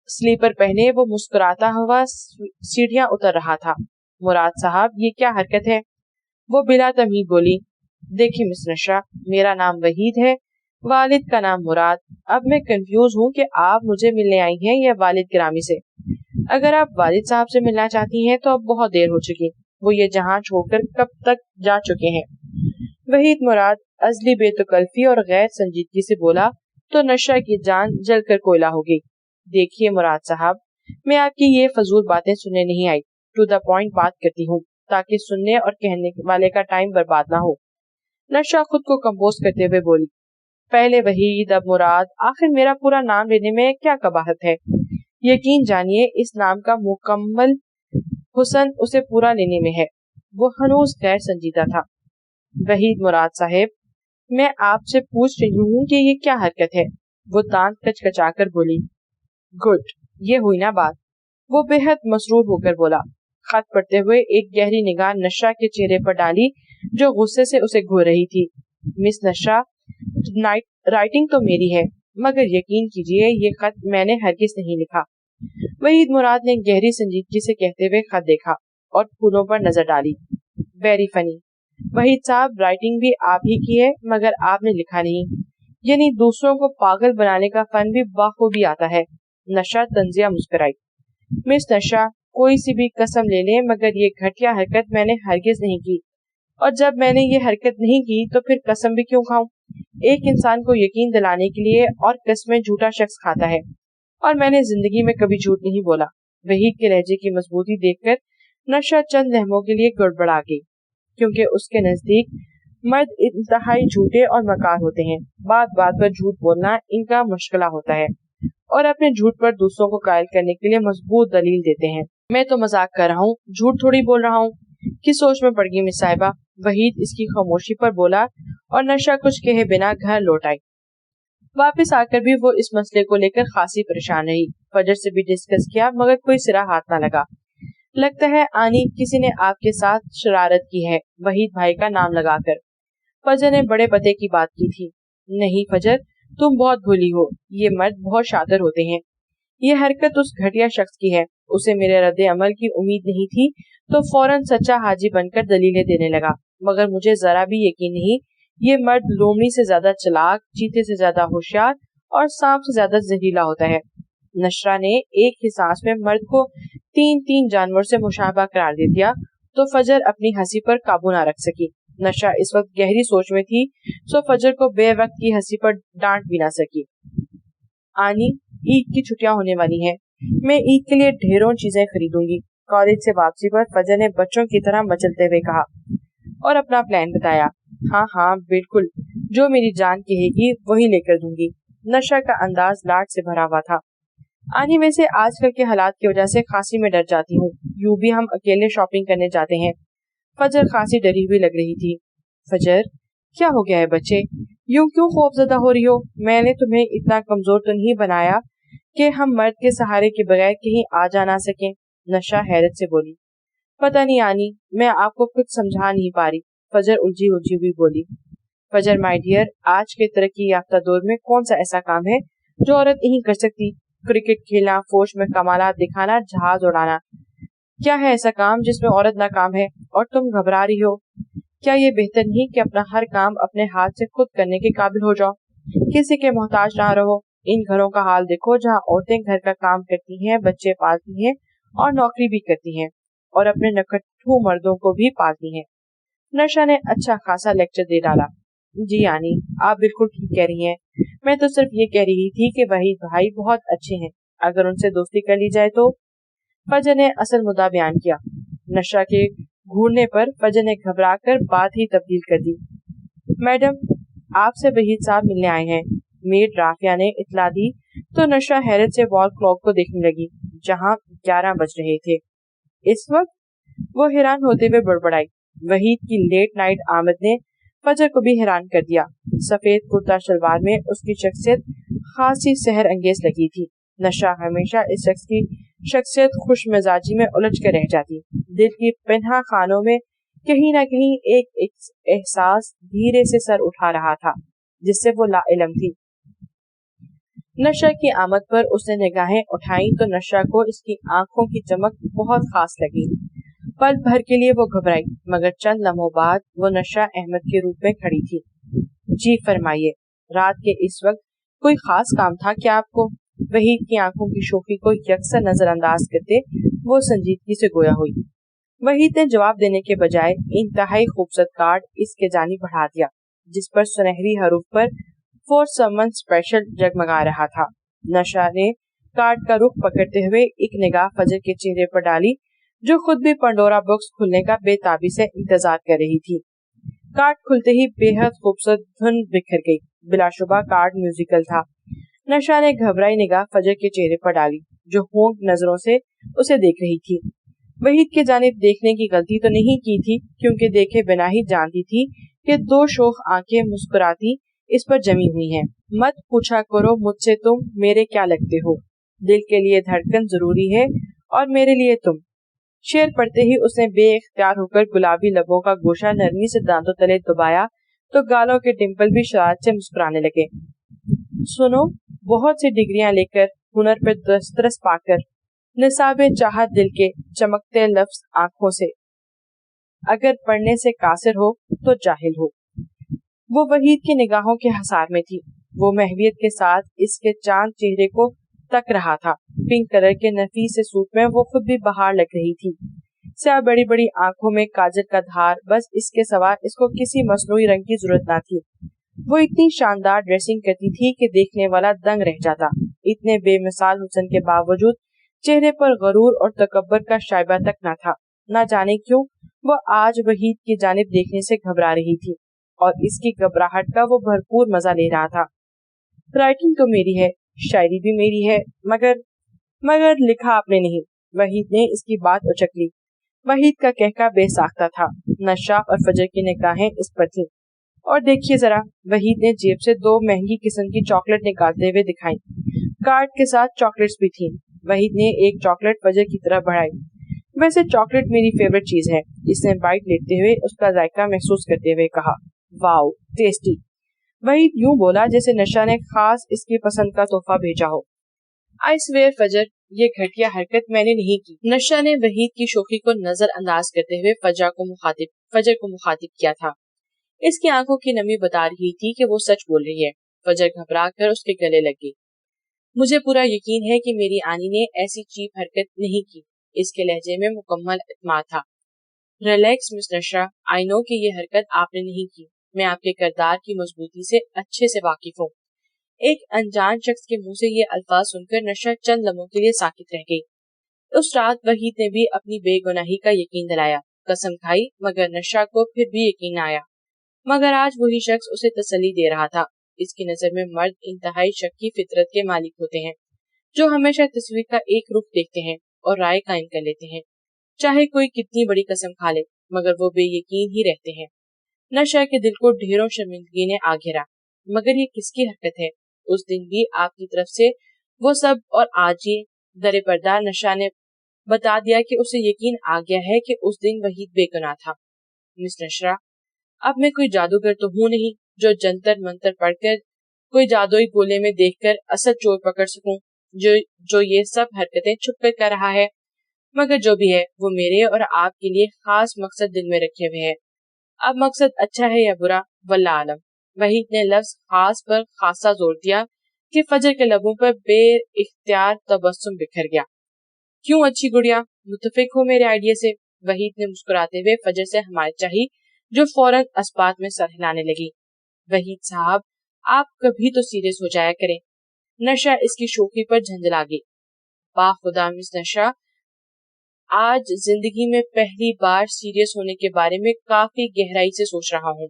[SPEAKER 1] स्लीपर पहने वो मुस्कुराता हुआ सीढ़ियां उतर रहा था। मुराद साहब, ये क्या हरकत है? वो बिला तमीज बोली। देखिए मिस नशा, मेरा नाम वहीद है, वालिद का नाम मुराद। अब मैं कंफ्यूज हूँ कि आप मुझे मिलने आई हैं या वालिद गिरामी से। अगर आप वालिद साहब से मिलना चाहती हैं तो अब बहुत देर हो चुकी। वो ये जहां छोड़कर कब तक जा चुके हैं। वहीद मुराद अजली बेतकल्फी और गैर संजीदगी से बोला तो नशा की जान जलकर कोयला हो गई। देखिए मुराद साहब, मैं आपकी ये फजूल बातें सुनने नहीं आई। टू द पॉइंट बात करती हूँ ताकि सुनने और कहने वाले का टाइम बर्बाद ना हो। नशा खुद को कंपोज करते हुए बोली। पहले वहीद अब मुराद, आखिर मेरा पूरा नाम लेने में क्या कबाहत है। यकीन जानिए इस नाम का मुकम्मल हुस्न उसे पूरा लेने में है। वो हनूज गैर संजीदा था। वहीद मुराद साहेब, मैं आपसे पूछ रही हूँ कि ये क्या हरकत है। वो दांत कचकचाकर बोली। गुड, ये हुई ना बात। वो बेहद मसरूर होकर बोला। खत पढ़ते हुए एक गहरी निगाह नशा के चेहरे पर डाली जो गुस्से से उसे घूर रही थी। मिस नशा, राइटिंग तो मेरी है मगर यकीन कीजिए ये खत मैंने हरगिज नहीं लिखा। वहीद मुराद ने गहरी संजीदगी से कहते हुए खत देखा और फूलों पर नजर डाली। Very funny. वहीद साहब, राइटिंग भी आप ही की है मगर आपने लिखा नहीं, यानी दूसरों को पागल बनाने का फन भी बाखूबी आता है। नशा तंजिया मुस्कुराई। मिस नशा, कोई सी भी कसम ले लें मगर ये घटिया हरकत मैंने हरगिज नहीं की, और जब मैंने ये हरकत नहीं की तो फिर कसम भी क्यों खाऊं। एक इंसान को यकीन दिलाने के लिए और कसमें झूठा शख्स खाता है, और मैंने जिंदगी में कभी झूठ नहीं बोला। वहीद के लहजे की मजबूती देखकर नशा चंद लम्हों के लिए गड़बड़ा गई, क्योंकि उसके नजदीक मर्द इंतहाई झूठे और मकार होते हैं। बात बात पर झूठ बोलना इनका मुश्किल होता है और अपने झूठ पर दूसरों को कायल करने के लिए मजबूत दलील देते हैं। मैं तो मजाक कर रहा हूँ, झूठ थोड़ी बोल रहा हूँ। किस सोच में पड़ गई मिस साहिबा। वहीद इसकी खामोशी पर बोला और नशा कुछ कहे बिना घर लौट आई। वापस आकर भी वो इस मसले को लेकर खासी परेशान रही। फजर से भी डिस्कस किया मगर कोई सिरा हाथ ना लगा। लगता है आनी किसी ने आपके साथ शरारत की है, वहीद भाई का नाम लगाकर। फजर ने बड़े पते की बात की थी। नहीं फजर, तुम बहुत भूली हो, ये मर्द बहुत शातिर होते हैं। ये हरकत उस घटिया शख्स की है। उसे मेरे रद्द अमल की उम्मीद नहीं थी तो फौरन सच्चा हाजी बनकर दलीलें देने लगा, मगर मुझे जरा भी यकीन नहीं ये मर्द लोमड़ी से ज्यादा चालाक, चीते से ज्यादा होशियार और सांप से ज्यादा जहरीला होता है। नशरा ने एक ही सांस में मर्द को 3 जानवर से मुशाबा करार दे दिया तो फजर अपनी हंसी पर काबू ना रख सकी। नशा इस वक्त गहरी सोच में थी सो फजर को बेवक्त की हंसी पर डांट भी ना सकी। आनी, ईद की छुट्टियां होने वाली हैं। मैं ईद के लिए ढेरों चीजें खरीदूंगी। कॉलेज से वापसी पर फजर ने बच्चों की तरह मचलते हुए कहा और अपना प्लान बताया। हाँ हाँ बिल्कुल, जो मेरी जान कहेगी वही लेकर दूंगी। नशा का अंदाज लाड से भरा हुआ था। आनी, वैसे आजकल के हालात की वजह से खांसी में डर जाती हूँ। यूं भी हम अकेले शॉपिंग करने जाते हैं। فجر خاصی ڈری ہوئی لگ رہی تھی۔ فجر، کیا ہو گیا ہے بچے؟ یوں کیوں خوفزدہ ہو رہی ہو؟ میں نے تمہیں اتنا کمزور تو نہیں بنایا کہ ہم مرد کے سہارے کے بغیر کہیں آ جا نہ سکیں؟ نشا حیرت سے بولی۔ پتہ نہیں آنی، میں آپ کو کچھ سمجھا نہیں پا رہی، فجر الجھی ہوئی بولی۔ فجر مائی ڈیئر، آج کے ترقی یافتہ دور میں کون سا ایسا کام ہے جو عورت نہیں کر سکتی؟ کرکٹ کھیلنا، فوج میں کمالات دکھانا، جہاز اڑانا، کیا ہے ایسا کام جس میں عورت ناکام ہے اور تم گھبرا رہی ہو؟ کیا یہ بہتر نہیں کہ اپنا ہر کام اپنے ہاتھ سے خود کرنے کے قابل ہو جاؤ، کسی کے محتاج نہ رہو؟ ان گھروں کا حال دیکھو جہاں عورتیں گھر کا کام کرتی ہیں، بچے پالتی ہیں اور نوکری بھی کرتی ہیں اور اپنے نکھٹو مردوں کو بھی پالتی ہیں۔ نشا نے اچھا خاصا لیکچر دے ڈالا۔ جی آنی، آپ بالکل ٹھیک کہہ رہی ہیں، میں تو صرف یہ کہہ رہی تھی کہ وحید بھائی بہت اچھے ہیں، اگر ان سے دوستی کر لی جائے تو۔ فجر نے اصل مدعا بیان کیا۔ نشا کے گھورنے پر فجر نے گھبرا کر بات ہی تبدیل کر دی۔ میڈم، آپ سے وحید صاحب ملنے آئے ہیں، میڈ رافیہ نے اطلاع دی تو نشا حیرت سے وال کلاک کو دیکھنے لگی جہاں 11 بج رہے تھے۔ اس وقت؟ وہ حیران ہوتے ہوئے بڑبڑائی۔ وحید کی لیٹ نائٹ آمد نے فجر کو بھی حیران کر دیا۔ سفید کرتا شلوار میں اس کی شخصیت خاصی سحر انگیز لگی تھی۔ نشا ہمیشہ اس شخص کی شخصیت خوش مزاجی میں الجھ کر رہ جاتی۔ دل کی پنہا خانوں میں کہیں نہ کہیں ایک احساس دھیرے سے سر اٹھا رہا تھا جس سے وہ لا علم تھی۔ نشا کی آمد پر اس نے نگاہیں اٹھائیں تو نشا کو اس کی آنکھوں کی چمک بہت خاص لگی۔ پل بھر کے لیے وہ گھبرائی، مگر چند لمحوں بعد وہ نشا احمد کے روپ میں کھڑی تھی۔ جی فرمائیے، رات کے اس وقت کوئی خاص کام تھا کیا آپ کو؟ وحید کی آنکھوں کی شوخی کو یکسر نظر انداز کرتے وہ سنجیدگی سے گویا ہوئی۔ وحید نے جواب دینے کے بجائے انتہائی خوبصورت کارڈ اس کے جانب بڑھا دیا جس پر سنہری حروف پر فور سمن اسپیشل جگمگا رہا تھا۔ نشا نے کارڈ کا رخ پکڑتے ہوئے ایک نگاہ فجر کے چہرے پر ڈالی جو خود بھی پنڈورا باکس کھلنے کا بے تابی سے انتظار کر رہی تھی۔ کارڈ کھلتے ہی بے حد خوبصورت دھن بکھر گئی۔ بلا شبہ کارڈ میوزیکل تھا۔ نشا نے گھبرائی نگاہ فجر کے چہرے پر ڈالی جو ہونک نظروں سے اسے دیکھ رہی تھی۔ وحید کی جانب دیکھنے کی غلطی تو نہیں کی تھی کیونکہ دیکھے بنا ہی جانتی تھی کہ دو شوخ آنکھیں مسکراتی اس پر جمی ہوئی ہیں۔ مت پوچھا کرو مجھ سے تم میرے کیا لگتے ہو، دل کے لیے دھڑکن ضروری ہے اور میرے لیے تم۔ شعر پڑھتے ہی اس نے بے اختیار ہو کر گلابی لبوں کا گوشہ نرمی سے دانتوں تلے دبایا تو گالوں کے ڈمپل بھی شرارت سے مسکرانے لگے۔ سنو، بہت سی ڈگریاں لے کر، ہنر پہ دسترس پا کر، نصاب چاہت دل کے چمکتے لفظ آنکھوں سے، اگر پڑھنے سے قاصر ہو تو جاہل ہو۔ وہ وحید کی نگاہوں کے حصار میں تھی۔ وہ محویت کے ساتھ اس کے چاند چہرے کو تک رہا تھا۔ پنک کلر کے نفیس سوٹ میں وہ خود بھی بہار لگ رہی تھی۔ سیاہ بڑی بڑی آنکھوں میں کاجل کا دھار، بس اس کے سوا اس کو کسی مصنوعی رنگ کی ضرورت نہ تھی۔ وہ اتنی شاندار ڈریسنگ کرتی تھی کہ دیکھنے والا دنگ رہ جاتا۔ اتنے بے مثال حسن کے باوجود چہرے پر غرور اور تکبر کا شائبہ تک نہ تھا۔ نہ جانے کیوں وہ آج وحید کی جانب دیکھنے سے گھبرا رہی تھی اور اس کی گھبراہٹ کا وہ بھرپور مزہ لے رہا تھا۔ رائٹنگ تو میری ہے، شاعری بھی میری ہے، مگر لکھا آپ نے نہیں۔ وحید نے اس کی بات اچک لی۔ وحید کا کہکا بے ساختہ تھا۔ نشا اور فجر کی نگاہیں اس پر تھیں۔ اور دیکھیے ذرا، وحید نے جیب سے 2 مہنگی قسم کی چاکلیٹ نکالتے ہوئے دکھائیں۔ کارڈ کے ساتھ چاکلیٹس بھی تھیں۔ وحید نے ایک چاکلیٹ فجر کی طرف بڑھائی۔ ویسے چاکلیٹ میری فیورٹ چیز ہے، اس نے بائٹ لیتے ہوئے اس کا ذائقہ محسوس کرتے ہوئے کہا۔ واو، ٹیسٹی۔ وحید یوں بولا جیسے نشا نے خاص اس کی پسند کا تحفہ بھیجا ہو۔ آئی سویئر فجر، یہ گھٹیا حرکت میں نے نہیں کی۔ نشا نے وحید کی شوخی کو نظر انداز کرتے ہوئے فجر کو مخاطب کیا تھا۔ اس کی آنکھوں کی نمی بتا رہی تھی کہ وہ سچ بول رہی ہے۔ فجر گھبرا کر اس کے گلے لگ گئی۔ مجھے پورا یقین ہے کہ میری آنی نے ایسی چیپ حرکت نہیں کی۔ اس کے لہجے میں مکمل اعتماد تھا۔ ریلیکس مس نشا، آئی نو کہ یہ حرکت آپ نے نہیں کی۔ میں آپ کے کردار کی مضبوطی سے اچھے سے واقف ہوں۔ ایک انجان شخص کے منہ سے یہ الفاظ سن کر نشا چند لمحوں کے لیے ساکت رہ گئی۔ اس رات وحید نے بھی اپنی بے گناہی کا یقین دلایا، قسم کھائی، مگر نشا کو پھر بھی یقین نہ آیا۔ مگر آج وہی شخص اسے تسلی دے رہا تھا۔ اس کی نظر میں مرد انتہائی شکی فطرت کے مالک ہوتے ہیں، جو ہمیشہ تصویر کا ایک رخ دیکھتے ہیں اور رائے قائم کر لیتے ہیں، چاہے کوئی کتنی بڑی قسم کھا لے۔ मगर वो बेयकीन ही रहते हैं। नशा के दिल को ढेरों शर्मिंदगी ने आ घेरा। मगर ये किसकी हरकत है? उस दिन भी आपकी तरफ से वो सब, और आज ये दरे पर्दा नशा ने बता दिया कि उसे यकीन आ गया है कि उस दिन वहीद बेगुनाह था। मिस नशरा, अब मैं कोई जादूगर तो हूँ नहीं जो जंतर मंतर पढ़कर कोई जादुई गोले में देखकर असल चोर पकड़ सकूं जो ये सब हरकतें छुप कर कर रहा है। मगर जो भी है वो मेरे और आपके लिए खास मकसद दिल में रखे हुए है। अब मकसद अच्छा है या बुरा, वल्लाह आलम। वहीद ने लफ्ज खास पर खासा जोर दिया कि फजर के लबों पर बेइख्तियार तबस्सुम बिखर गया। क्यों अच्छी गुड़िया, मुतफिक हो मेरे आइडिया से? वहीद ने मुस्कुराते हुए फजर से हमायत चाही, जो फौरन अस्बात में सर हिलाने लगी। वहीद साहब, आप कभी तो सीरियस हो जाया करें। नशा इसकी शोखी पर झंझला गई। बाखुदा मिस नशा, आज जिंदगी में पहली बार सीरियस होने के बारे में काफी गहराई से सोच रहा हूँ।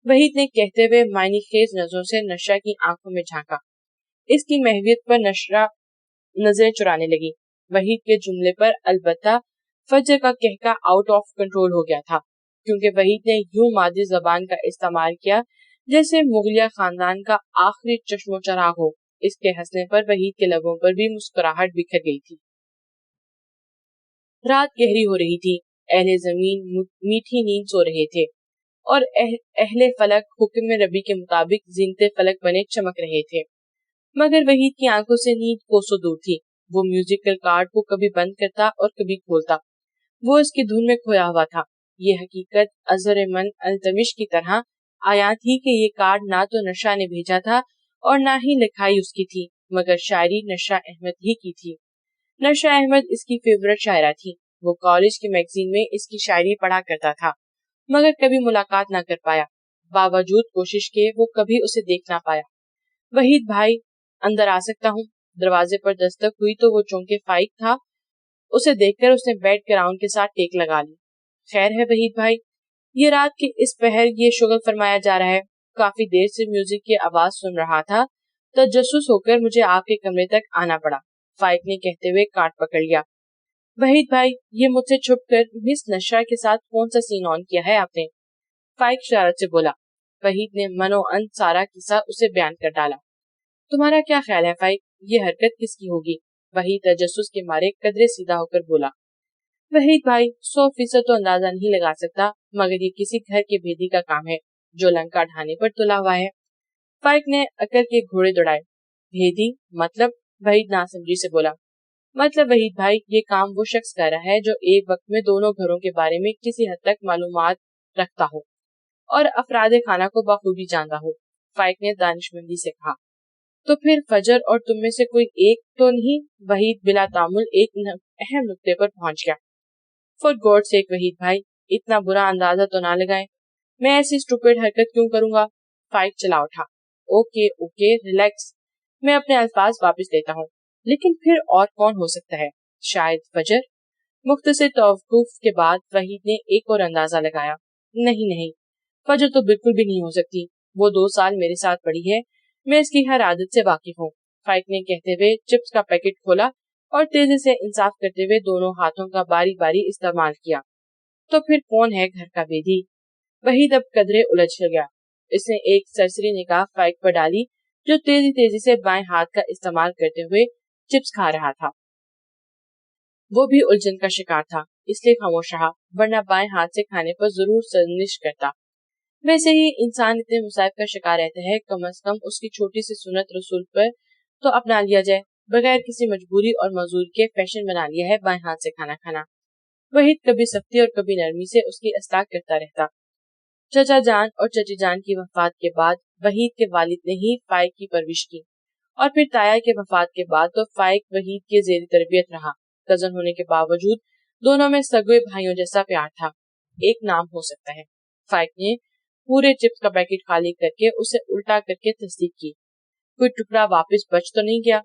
[SPEAKER 1] वहीद ने कहते हुए मायनी खेज नजरों से नशा की आंखों में झांका। इसकी महवियत पर नशा नजरें चुराने लगी। वहीद के जुमले पर अलबत्ता फजर का कहका आउट ऑफ कंट्रोल हो गया था, क्योंकि वहीद ने यूं मादी जबान का इस्तेमाल किया जैसे मुगलिया खानदान का आखिरी चश्मो चराग हो। इसके हंसने पर वहीद के लबों पर भी मुस्कुराहट बिखर गई थी। रात गहरी हो रही थी। अहले जमीन मीठी नींद सो रहे थे और अहले फलक हुक्म रबी के मुताबिक जीनते फलक बने चमक रहे थे। मगर वहीद की आंखों से नींद कोसों दूर थी। वो म्यूजिकल कार्ड को कभी बंद करता और कभी खोलता। वो इसकी धुन में खोया हुआ था। ये हकीकत अजर मन अल्तमिश की तरह आया थी कि ये कार्ड ना तो नशा ने भेजा था और ना ही लिखाई उसकी थी, मगर शायरी नशा अहमद ही की थी। नशा अहमद इसकी फेवरेट शायरा थी। वो कॉलेज की मैगजीन में इसकी शायरी पढ़ा करता था, मगर कभी मुलाकात ना कर पाया। बावजूद कोशिश के वो कभी उसे देख ना पाया। वहीद भाई, अंदर आ सकता हूँ? दरवाजे पर दस्तक हुई तो वो चौंके फाइक था। उसे देखकर उसने बेड क्राउन के साथ टेक लगा ली। खैर है वहीद भाई, ये रात के इस पहर ये शुगल फरमाया जा रहा है। काफी देर से म्यूजिक की आवाज सुन रहा था, तजस्सुस होकर मुझे आपके कमरे तक आना पड़ा। फाइक ने कहते हुए कार्ड पकड़ लिया। वहीद भाई, ये मुझसे छुप कर मिस नशा के साथ कौन सा सीन ऑन किया है आपने? फाइक शरारत से बोला। वहीद ने मनो अंत सारा किस्सा उसे बयान कर डाला। तुम्हारा क्या ख्याल है फाइक, ये हरकत किसकी होगी? वहीद तजस्सुस के मारे कदरे सीधा होकर बोला। वहीद भाई, 100% तो अंदाजा नहीं लगा सकता, मगर ये किसी घर के भेदी का काम है जो लंका ढाने पर तुला हुआ है। फाइक ने अकल के घोड़े दौड़ाए। भेदी मतलब? वहीद नासमझी से बोला। मतलब वहीद भाई, ये काम वो शख्स कर रहा है जो एक वक्त में दोनों घरों के बारे में किसी हद तक मालूमात रखता हो और अफरादे खाना को बखूबी जानता हो। फाइक ने दानिशमंदी से कहा। तो फिर फजर और तुम में से कोई एक तो नहीं? वहीद बिला तामुल एक अहम नुक्ते पर पहुंच गया। फॉर गॉड सेक वहीद भाई, इतना बुरा अंदाजा तो ना लगाएं। मैं ऐसी स्टूपिड हरकत क्यों करूंगा? फाइक चला उठा। Okay okay, relax. मैं अपने अल्फाज वापस लेता हूँ। लेकिन फिर और कौन हो सकता है? शायद फजर? मुख्तसर तवक्कुफ के बाद वहीद ने एक और अंदाजा लगाया। नहीं नहीं, फजर तो बिल्कुल भी नहीं हो सकती। वो 2 साल मेरे साथ पड़ी है, मैं इसकी हर आदत से वाकिफ हूँ। फाइक ने कहते हुए चिप्स का पैकेट खोला और तेजी से इंसाफ करते हुए दोनों हाथों का बारी बारी इस्तेमाल किया। तो फिर कौन है घर का बेदी? वहीद अब कदरे उलझ गया। इसने एक सरसरी निगाह फाइक पर डाली, जो तेजी तेजी से बाएं हाथ का इस्तेमाल करते हुए चिप्स खा रहा था। वो भी उलझन का शिकार था, इसलिए खामोश रहा, वरना बाएं हाथ से खाने पर जरूर सर्निश करता। वैसे ही इंसान इतने मुसाइब का शिकार रहता है, कम अज कम उसकी छोटी सी सुन्नत रसूल पर तो अपना लिया जाए। बगैर किसी मजबूरी और मजूर के फैशन बना लिया है बाएं हाथ से खाना खाना। वहीद कभी सख्ती और कभी नरमी से उसकी इस्लाह करता रहता। चचा जान और चची जान की वफात के बाद वहीद के वालिद ने ही फाइक की परवरिश की, और फिर ताया के वफात के बाद तो फाइक वहीद के जेर तरबियत रहा। कजन होने के बावजूद दोनों में सगे भाइयों जैसा प्यार था। एक नाम हो सकता है। फाइक ने पूरे चिप्स का पैकेट खाली करके उसे उल्टा करके तस्दीक की। कोई टुकड़ा वापस बच तो नहीं गया?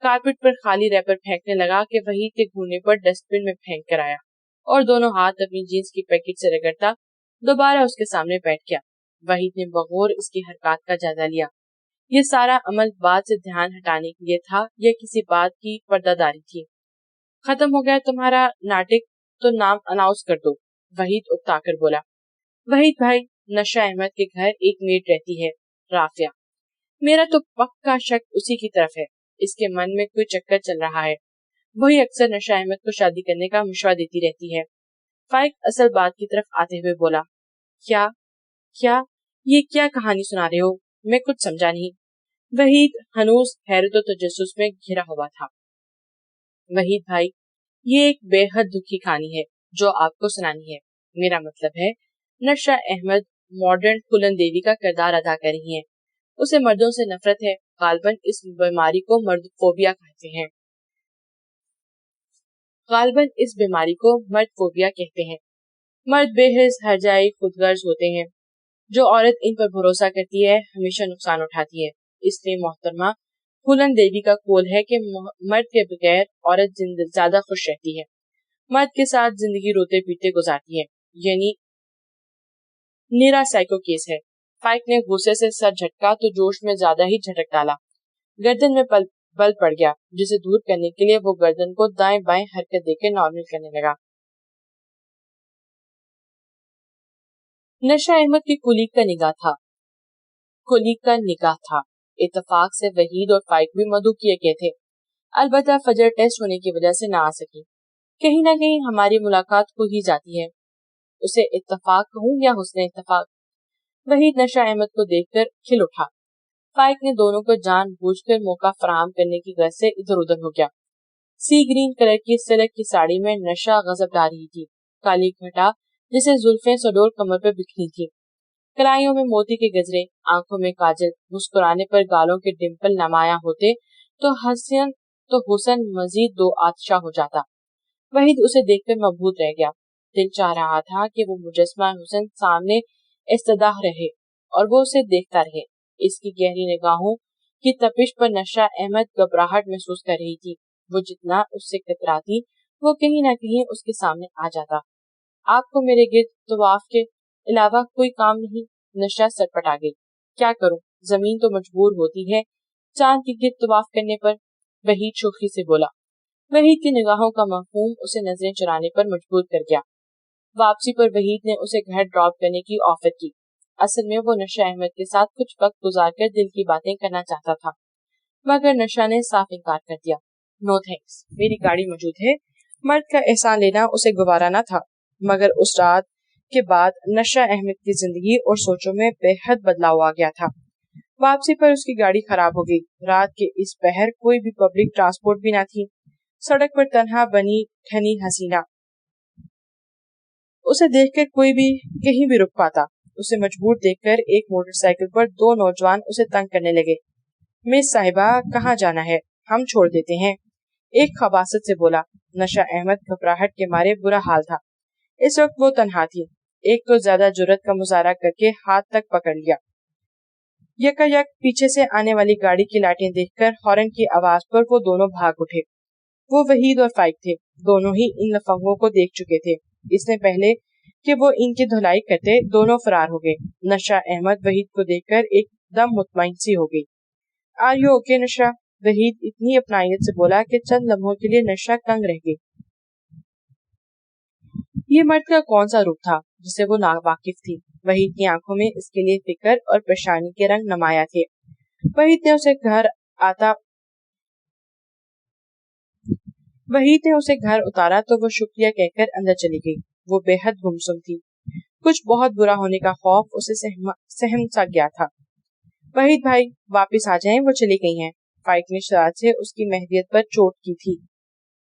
[SPEAKER 1] कारपेट पर खाली रैपर फेंकने लगा कि वहीद के घूरने पर डस्टबिन में फेंक कर आया और दोनों हाथ अपनी जीन्स की पैकेट से रगड़ता दोबारा उसके सामने बैठ गया। वहीद ने बगौर इसकी हरकत का जायजा लिया। ये सारा अमल बात से ध्यान हटाने के लिए था या किसी बात की पर्दादारी थी? खत्म हो गया तुम्हारा नाटक, तो नाम अनाउंस कर दो। वहीद उकता कर बोला। वहीद भाई, नशा अहमद के घर एक मेड रहती है, राफिया। मेरा तो पक्का शक उसी की तरफ है। इसके मन में कोई चक्कर चल रहा है। वही अक्सर नशा अहमद को शादी करने का मशवरा देती रहती है। फाइक असल बात की तरफ आते हुए बोला, क्या क्या ये क्या कहानी सुना रहे हो? मैं कुछ समझा नहीं। वहीद हनूस हैरत और तजस्सुस में घिरा हुआ था। वहीद भाई, ये एक बेहद दुखी कहानी है जो आपको सुनानी है। मेरा मतलब है, नशा अहमद मॉडर्न फूलन देवी का किरदार अदा कर रही है। उसे मर्दों से नफरत है। गालबन इस बीमारी को मर्दफोबिया कहते हैं। गालबन इस बीमारी को मर्दफोबिया कहते हैं। मर्द बेहिस, हरजाई, खुदगर्ज होते हैं। जो औरत इन पर भरोसा करती है हमेशा नुकसान उठाती है। इसलिए मोहतरमा फूलन देवी का कौल है कि मर्द के बगैर औरत ज्यादा खुश रहती है, मर्द के साथ जिंदगी रोते पीटे गुजारती है। यानी नीरा साइको केस है। फाइक ने गुस्से से सर झटका तो जोश में ज्यादा ही झटक डाला। गर्दन में बल पड़ गया, जिसे दूर करने के लिए वो गर्दन को दाएं बाएं हरकत देकर नॉर्मल करने लगा। नशा अहमद की कुलीग का निगाह था। इत्तेफाक से वहीद और फाइक भी मधु किए गए थे। अलबत्ता फजर टेस्ट होने की वजह से ना आ सकी। कहीं ना कहीं हमारी मुलाकात हो ही जाती है। उसे इत्तेफाक कहूँ या हुस्न इत्तेफाक। वहीद नशा अहमद को देखकर खिल उठा। फाइक ने दोनों को जानबूझकर मौका फराहम करने की गरज से इधर उधर हो गया। सी ग्रीन कलर की सिल्क की साड़ी में नशा गजब ला रही थी। काली घटा जिसे जुल्फें सडोल कमर पर बिखरी थी। कलाइयों में मोती के गजरे, आंखों में काजल, मुस्कुराने पर गालों के डिम्पल नमाया होते तो हुसन मजीद दो आतशा हो जाता। वहीद उसे देखकर मबहूत रह गया। दिल चाह रहा था कि वो मुजस्मा हुसन सामने इस्तदाह रहे और वो उसे देखता रहे। इसकी गहरी निगाहों की तपिश पर नशा अहमद घबराहट महसूस कर रही थी। वो जितना उससे कतराती, वो कहीं न कहीं उसके सामने आ जाता। आपको मेरे गिर्द तवाफ के अलावा कोई काम नहीं? नशा सटपटा गई। क्या करूं, जमीन तो मजबूर होती है चांद के गिर्द तवाफ करने पर, वहीद शोखी से बोला। वहीद की निगाहों का मफहूम उसे नजरें चुराने पर मजबूर कर गया। वापसी पर वहीद ने उसे घर ड्रॉप करने की ऑफर की। असल में वो नशा अहमद के साथ कुछ वक्त गुजारकर दिल की बातें करना चाहता था, मगर नशा ने साफ इनकार कर दिया। नो थैंक्स, मेरी गाड़ी मौजूद है। मर्द का एहसान लेना उसे गवारा न था, मगर उस रात के बाद नशा अहमद की जिंदगी और सोचों में बेहद बदलाव आ गया था। वापसी पर उसकी गाड़ी खराब हो गई। रात के इस पहर कोई भी पब्लिक ट्रांसपोर्ट भी न थी। सड़क पर तन्हा बनी ठनी हसीना उसे देखकर कोई भी कहीं भी रुक पाता। उसे मजबूर देखकर एक मोटरसाइकिल पर दो नौजवान उसे तंग करने लगे। मिस साहिबा, कहाँ जाना है? हम छोड़ देते हैं, एक खबासत से बोला। नशा अहमद घबराहट के मारे बुरा हाल था। इस वक्त वो तन्हा थी। एक तो ज्यादा जुर्रत का मुजाहरा करके हाथ तक पकड़ लिया। यकायक पीछे से आने वाली गाड़ी की लाइटें देखकर हॉर्न की आवाज पर वो दोनों भाग उठे। वो वहीद और फाइक थे। दोनों ही इन लफंगों को देख चुके थे। इसने पहले कि वो इनकी धुलाई करते, दोनों फरार हो गए। नशा अहमद वहीद को देखकर एकदम मुतमईन सी हो गई। आर यू ओके नशा? वहीद इतनी अपनायत से बोला कि चंद लम्हों के लिए नशा तंग रह गई। ये मर्द का कौन सा रूप था जिसे वो नावाकिफ थी? वहीद की आंखों में इसके लिए फिक्र और परेशानी के रंग नमाया थे। वहीद ने उसे घर उतारा तो वो शुक्रिया कहकर अंदर चली गई। वो बेहद गुमसुम थी। कुछ बहुत बुरा होने का खौफ उसे सहम सा गया था। वहीद भाई, वापस आ जाएं, वो चली गई हैं। फाइक ने शरारत से उसकी महवियत पर चोट की थी।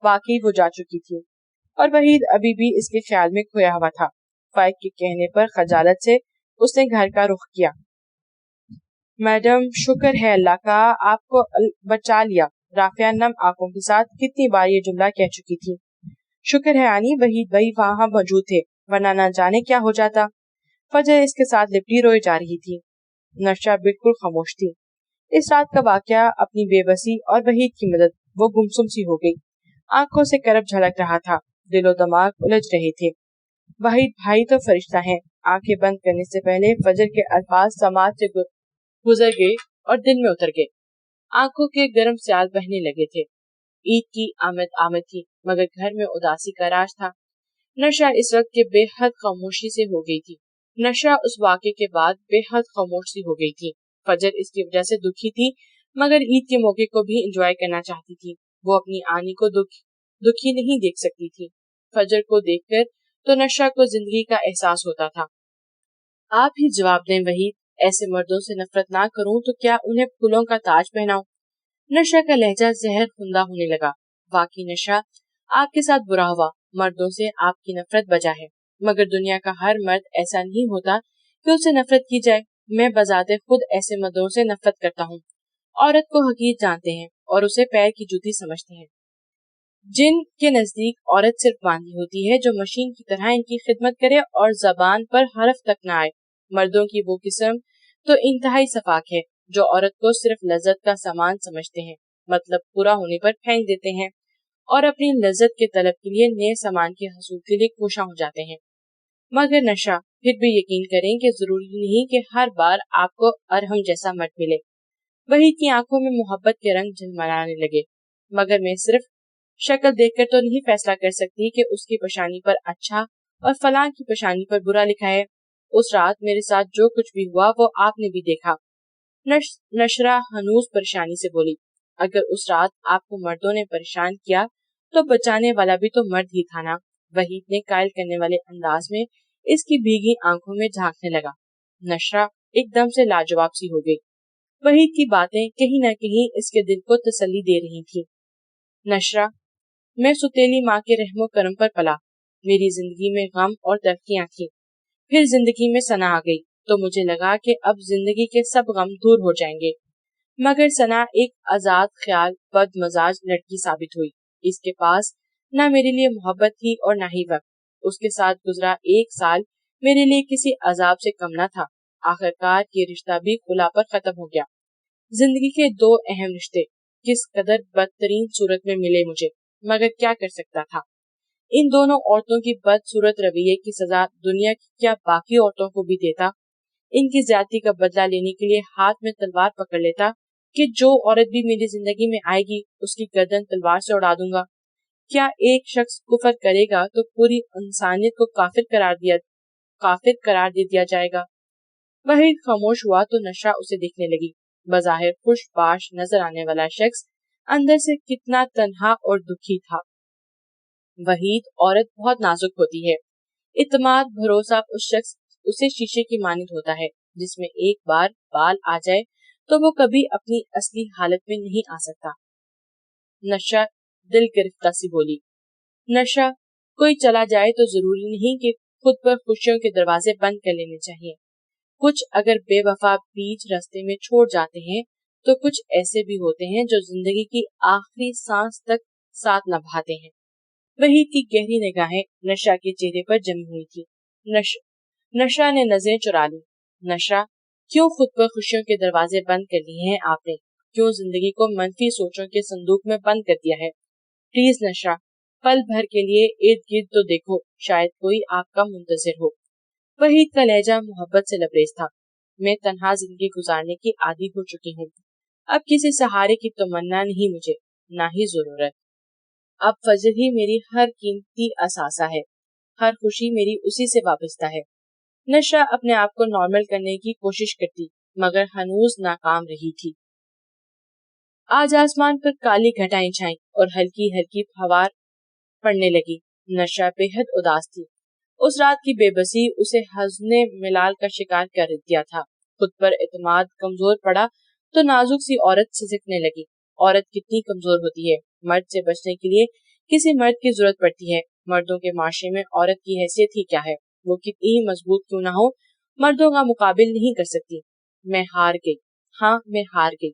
[SPEAKER 1] वाकई वो जा चुकी थी और वहीद अभी भी इसके ख्याल में खोया हुआ था। फाइक के कहने पर खजालत से उसने घर का रुख किया। मैडम, शुक्र है अल्लाह का, आपको बचा लिया। राफिया नम आंखों के साथ कितनी बार ये जुमला कह चुकी थी। शुक्र है आनी, वहीद भाई वहां मौजूद थे, वरना न जाने क्या हो जाता। फजर इसके साथ लिपटी रोई जा रही थी। नशा बिल्कुल खामोश थी। इस रात का वाकया, अपनी बेबसी और वहीद की मदद, वो गुमसुम सी हो गई। आंखों से करब झलक रहा था, दिलो दिमाग उलझ रहे थे। वहीद भाई तो फरिश्ता है। आंखें बंद करने से पहले फजर के अल्फाज समाज से गुजर गए और दिल में उतर गए। आंखों के गर्म स्याल बहने लगे थे। ईद की आमद थी, मगर घर में उदासी का राज था। नशा इस वक्त के बेहद खामोशी से हो गई थी। नशा उस वाक़े के बाद बेहद खामोश सी हो गई थी। फजर इसकी वजह से दुखी थी, मगर ईद के मौके को भी एंजॉय करना चाहती थी। वो अपनी आनी को दुखी नहीं देख सकती थी। फजर को देखकर तो नशा को जिंदगी का एहसास होता था। आप ही जवाब दें वहीद, ऐसे मर्दों से नफरत ना करूं तो क्या उन्हें फूलों का ताज पहनाऊं? नशा का लहजा जहर खुंदा होने लगा। वाकई नशा, आपके साथ बुरा हुआ, मर्दों से आपकी नफरत बजा है, मगर दुनिया का हर मर्द ऐसा नहीं होता कि उससे नफरत की जाए। मैं बजाते खुद ऐसे मर्दों से नफरत करता हूँ। औरत को हकीर जानते हैं और उसे पैर की जूती समझते हैं। जिन के नजदीक औरत सिर्फ बांधी होती है जो मशीन की तरह इनकी खिदमत करे और जबान पर हरफ तक न आए। मर्दों की वो किस्म तो इंतहाई सफाक है जो औरत को सिर्फ लज्जत का सामान समझते हैं, मतलब पूरा होने पर फेंक देते हैं और अपनी लज्जत के तलब के लिए नए सामान के हसूल के लिए कोशा हो जाते हैं। मगर नशा, फिर भी यकीन करें कि जरूरी नहीं कि हर बार आपको अरहम जैसा मर्द मिले। वही की आंखों में मोहब्बत के रंग झलमलाने लगे। मगर मैं सिर्फ शक्ल देखकर तो नहीं फैसला कर सकती कि उसकी पेशानी पर अच्छा और फलां की पेशानी पर बुरा लिखा है। उस रात मेरे साथ जो कुछ भी हुआ वो आपने भी देखा। नशरा हनूज परेशानी से बोली, अगर उस रात आपको मर्दों ने परेशान किया तो बचाने वाला भी तो मर्द ही था ना। वहीद ने कायल करने वाले अंदाज में इसकी भीगी आंखों में झांकने लगा। नशरा एकदम से लाजवाब सी हो गई। वहीद की बातें कहीं न कहीं इसके दिल को तसल्ली दे रही थी। नशरा, मैं सुतेली माँ के रहमो करम पर पला। मेरी जिंदगी में गम और तलखियां थी। फिर जिंदगी में सना आ गई तो मुझे लगा कि अब जिंदगी के सब गम दूर हो जाएंगे। मगर सना एक आजाद ख्याल बदमजाज लड़की साबित हुई। इसके पास न मेरे लिए मोहब्बत थी और न ही वक्त। उसके साथ गुजरा एक साल मेरे लिए किसी अजाब से कम न था। आखिरकार ये रिश्ता भी खुला पर खत्म हो गया। जिंदगी के दो अहम रिश्ते किस कदर बदतरीन सूरत में मिले मुझे, मगर क्या कर सकता था। इन दोनों औरतों की बदसूरत रवैये की सजा दुनिया की क्या बाकी औरतों को भी देता। इनकी ज्यादती का बदला लेने के लिए हाथ में तलवार पकड़ लेता कि जो औरत भी मेरी जिंदगी में आएगी उसकी गर्दन तलवार से उड़ा दूंगा। क्या एक शख्स कुफर करेगा तो पूरी इंसानियत को काफिर करार दे दिया जाएगा। वही खामोश हुआ तो नशा उसे देखने लगी। बज़ाहिर खुशबाश नजर आने वाला शख्स अंदर से कितना तन्हा और दुखी था। वहीद, औरत बहुत नाजुक होती है। इत्मीनान भरोसा उस शख्स उसे शीशे की मानिंद होता है जिसमें एक बार बाल आ जाए तो वो कभी अपनी असली हालत में नहीं आ सकता। नशा दिल गिरफ्ता सी बोली, नशा, कोई चला जाए तो जरूरी नहीं कि खुद पर खुशियों के दरवाजे बंद कर लेने चाहिए। कुछ अगर बेवफा बीच रास्ते में छोड़ जाते हैं तो कुछ ऐसे भी होते हैं जो जिंदगी की आखिरी सांस तक साथ निभाते हैं। वही की गहरी निगाहें नशा के चेहरे पर जमी हुई थी। नशा ने नजरें चुरा ली। नशा, क्यों खुद पर खुशियों के दरवाजे बंद कर लिए हैं आपने? क्यों जिंदगी को मनफी सोचों के संदूक में बंद कर दिया है? प्लीज नशा, पल भर के लिए इर्द गिर्द तो देखो, शायद कोई आपका मुंतजिर हो। वहीद का लहजा मोहब्बत से लबरेज था। मैं तन्हा जिंदगी गुजारने की आदी हो चुकी हूँ। अब किसी सहारे की तमन्ना नहीं मुझे, ना ही जरूरत। अब फजर ही मेरी हर कीमती असासा है। हर खुशी मेरी उसी से वाबस्ता है। नशा अपने आप को नॉर्मल करने की कोशिश करती, मगर हनूज नाकाम रही थी। आज आसमान पर काली घटाएं छाई और हल्की हल्की फवार पड़ने लगी। नशा बेहद उदास थी। उस रात की बेबसी उसे हज़्ने मिलाल का शिकार कर दिया था। खुद पर एतमाद कमजोर पड़ा तो नाजुक सी औरत सिसकने लगी। औरत कितनी कमजोर होती है। मर्द से बचने के लिए किसी मर्द की जरूरत पड़ती है। मर्दों के माशरे में औरत की हैसियत ही क्या है, वो कितनी ही मजबूत क्यों ना हो, मर्दों का मुकाबिल नहीं कर सकती। मैं हार गई। हाँ, मैं हार गई।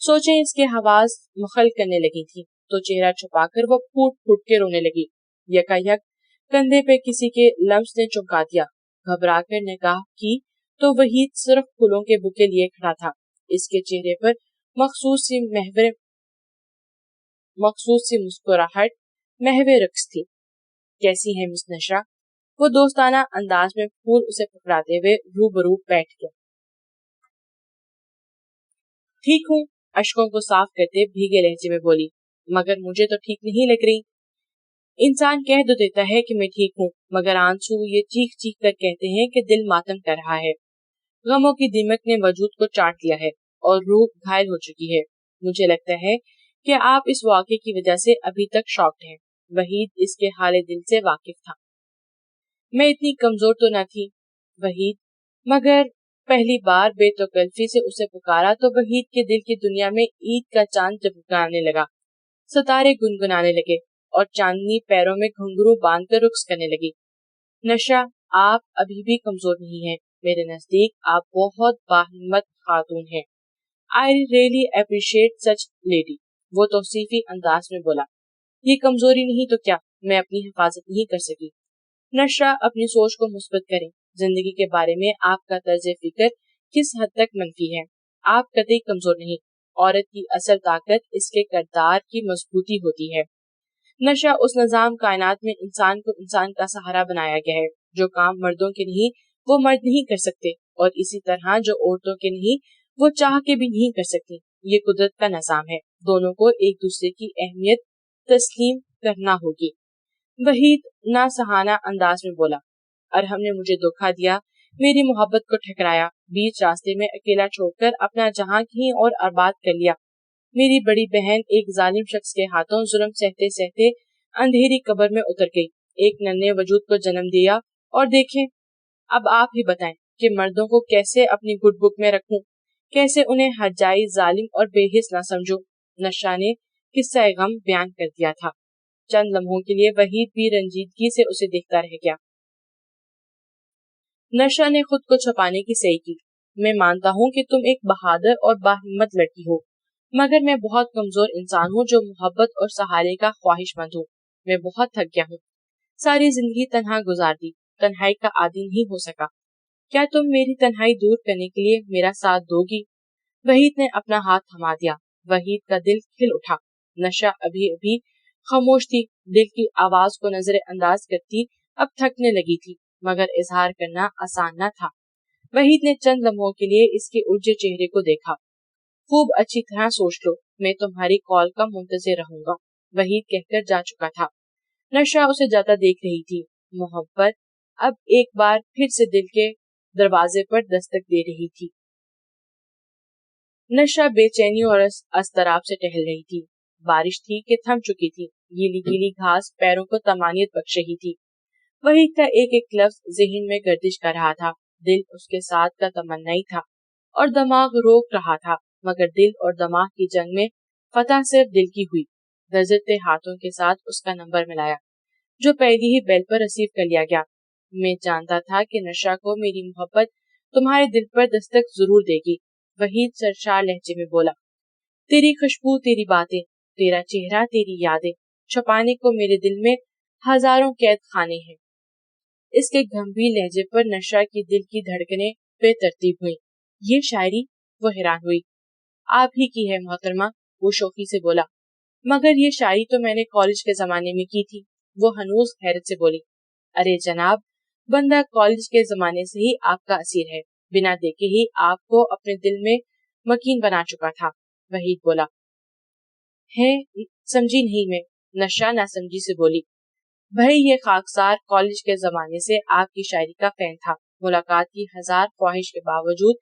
[SPEAKER 1] सोचे इसके हवास मुखल करने लगी थी तो चेहरा छुपाकर वो फूट फूट के रोने लगी। यकायक कंधे पे किसी के लम्स ने चौंका दिया। घबराकर निगाह की तो वही सिर्फ फूलों के बुके लिए खड़ा था। इसके चेहरे पर मखसूस सी मुस्कुराहट महवे रक्स थी। कैसी है मिस नशा? वो दोस्ताना अंदाज में फूल उसे पकड़ाते हुए रूबरू बैठ गया। ठीक हूँ, अश्कों को साफ करते भीगे लहजे में बोली, मगर मुझे तो ठीक नहीं लग रही। इंसान कह तो देता है कि मैं ठीक हूँ, मगर आंसू ये चीख चीख कर कहते हैं कि दिल मातम कर रहा है। गमों की दीमक ने वजूद को चाट लिया है और रूह घायल हो चुकी है। मुझे लगता है कि आप इस वाक़े की वजह से अभी तक शॉक्ड हैं। वहीद इसके हाले दिल से वाकिफ था। मैं इतनी कमजोर तो न थी वहीद, मगर पहली बार बेतकल्फी से उसे पुकारा तो वहीद के दिल की दुनिया में ईद का चांद जगमगाने लगा। सितारे गुनगुनाने लगे और चांदनी पैरों में घुंघरू बांधकर रुक्स करने लगी। नशा, आप अभी भी कमजोर नहीं हैं। मेरे नजदीक आप बहुत बाहिम्मत खातून हैं। I really appreciate such lady, वो तौसीफी अंदाज में बोला। ये कमजोरी नहीं तो क्या, मैं अपनी हिफाजत नहीं कर सकी। नशा, अपनी सोच को मुस्बत करें। जिंदगी के बारे में आपका तर्ज फिक्र किस हद तक मनफी है। आप कतई कमजोर नहीं। औरत की असल ताकत इसके किरदार की मजबूती होती है। नशा, उस निजाम कायनात में इंसान को इंसान का सहारा बनाया गया है। जो काम मर्दों के नहीं वो मर्द नहीं कर सकते, और इसी तरह जो औरतों के नहीं वो चाह के भी नहीं कर सकती। ये कुदरत का निजाम है। दोनों को एक दूसरे की अहमियत तस्लीम करना होगी। वहीद ना सहाना अंदाज में बोला। अरहम ने मुझे धोखा दिया, मेरी मोहब्बत को ठकराया, बीच रास्ते में अकेला छोड़कर अपना जहां कहीं और आबाद कर लिया। मेरी बड़ी बहन एक जालिम शख्स के हाथों जुल्म सहते सहते अंधेरी कब्र में उतर गई, एक नन्हे वजूद को जन्म दिया। और देखें, अब आप ही बताएं कि मर्दों को कैसे अपनी गुड बुक में रखूं, कैसे उन्हें हरजाई, जालिम और बेहिस ना समझूं। नशा ने किस्सा गम बयान कर दिया था। चंद लम्हों के लिए वहीद भी रंजीदगी से उसे देखता रह गया। नशा ने खुद को छुपाने की सही की। मैं मानता हूँ कि तुम एक बहादुर और बाहिम्मत लड़की हो, मगर मैं बहुत कमजोर इंसान हूँ जो मोहब्बत और सहारे का ख्वाहिशमंद हूँ। मैं बहुत थक गया हूँ। सारी जिंदगी तन्हा गुजार दी, तन्हाई का आदी नहीं हो सका। क्या तुम मेरी तन्हाई दूर करने के लिए मेरा साथ दोगी? वहीद ने अपना हाथ थमा दिया। वहीद का दिल खिल उठा। नशा अभी अभी खामोश थी, दिल की आवाज को नजरअंदाज करती अब थकने लगी थी, मगर इजहार करना आसान न था। वहीद ने चंद लम्हों के लिए इसके उलझे चेहरे को देखा। खूब अच्छी तरह सोच लो, मैं तुम्हारी कॉल का मुंतजिर रहूंगा, वहीद कहकर जा चुका था। नशा उसे जाता देख रही थी। मोहब्बत अब एक बार फिर से दिल के दरवाजे पर दस्तक दे रही थी। नशा बेचैनी और अस्तराब से टहल रही थी। बारिश थी कि थम चुकी थी। गीली गीली घास पैरों को तमानियत बख्श रही थी। वहीद का एक एक लफ्ज ज़हन में गर्दिश कर रहा था। दिल उसके साथ का तमन्ना था और दिमाग रोक रहा था, मगर दिल और दिमाग की जंग में फतह सिर्फ दिल की हुई। गजरते हाथों के साथ उसका नंबर मिलाया, जो पहली ही बेल पर रिसीव कर लिया गया। मैं जानता था कि नशा को मेरी मोहब्बत तुम्हारे दिल पर दस्तक जरूर देगी, वहीद सरशार लहजे में बोला। तेरी खुशबू, तेरी बातें, तेरा चेहरा, तेरी यादें, छुपाने को मेरे दिल में हजारों कैद खाने हैं। इसके गंभीर लहजे पर नशा की दिल की धड़कनें बेतरतीब हुई। ये शायरी? वो हैरान हुई। आप ही की है मोहतरमा, वो शौकी से बोला। मगर ये शायरी तो मैंने कॉलेज के जमाने में की थी, वो हनूज हैरत से बोली। अरे जनाब, बंदा कॉलेज के जमाने से ही आपका असीर है, बिना देखे ही आपको अपने दिल में मकीन बना चुका था, वहीद बोला। है, समझी नहीं मैं, नशा ना समझी से बोली। भाई ये खाकसार कॉलेज के जमाने से आपकी शायरी का फैन था। मुलाकात की हजार ख्वाहिश के बावजूद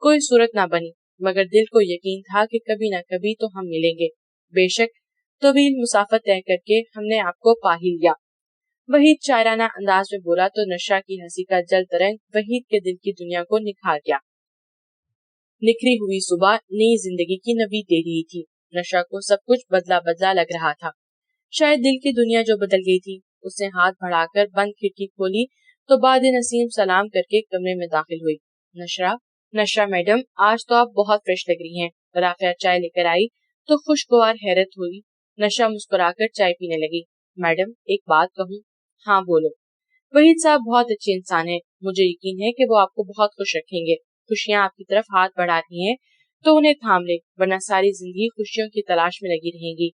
[SPEAKER 1] कोई सूरत ना बनी, मगर दिल को यकीन था कि कभी न कभी तो हम मिलेंगे। बेशक तवील मुसाफत तय करके हमने आपको पा ही लिया, वहीद शायराना अंदाज में बोला तो नशा की हंसी का जल तरंग वहीद के दिल की दुनिया को निखार गया। निखरी हुई सुबह नई जिंदगी की नवीद दे रही थी। नशा को सब कुछ बदला बदला लग रहा था। शायद दिल की दुनिया जो बदल गई थी। उसने हाथ बढ़ाकर बंद खिड़की खोली तो बाद नसीम सलाम करके कमरे में दाखिल हुई। नशा मैडम, आज तो आप बहुत फ्रेश लग रही हैं। राफिया चाय लेकर आई तो खुशगवार हैरत हुई। नशा मुस्कुराकर चाय पीने लगी। मैडम, एक बात कहूँ? हाँ बोलो। वहीद साहब बहुत अच्छे इंसान है, मुझे यकीन है कि वो आपको बहुत खुश रखेंगे। खुशियाँ आपकी तरफ हाथ बढ़ा रही हैं तो उन्हें थाम ले, वरना सारी जिंदगी खुशियों की तलाश में लगी रहेंगी।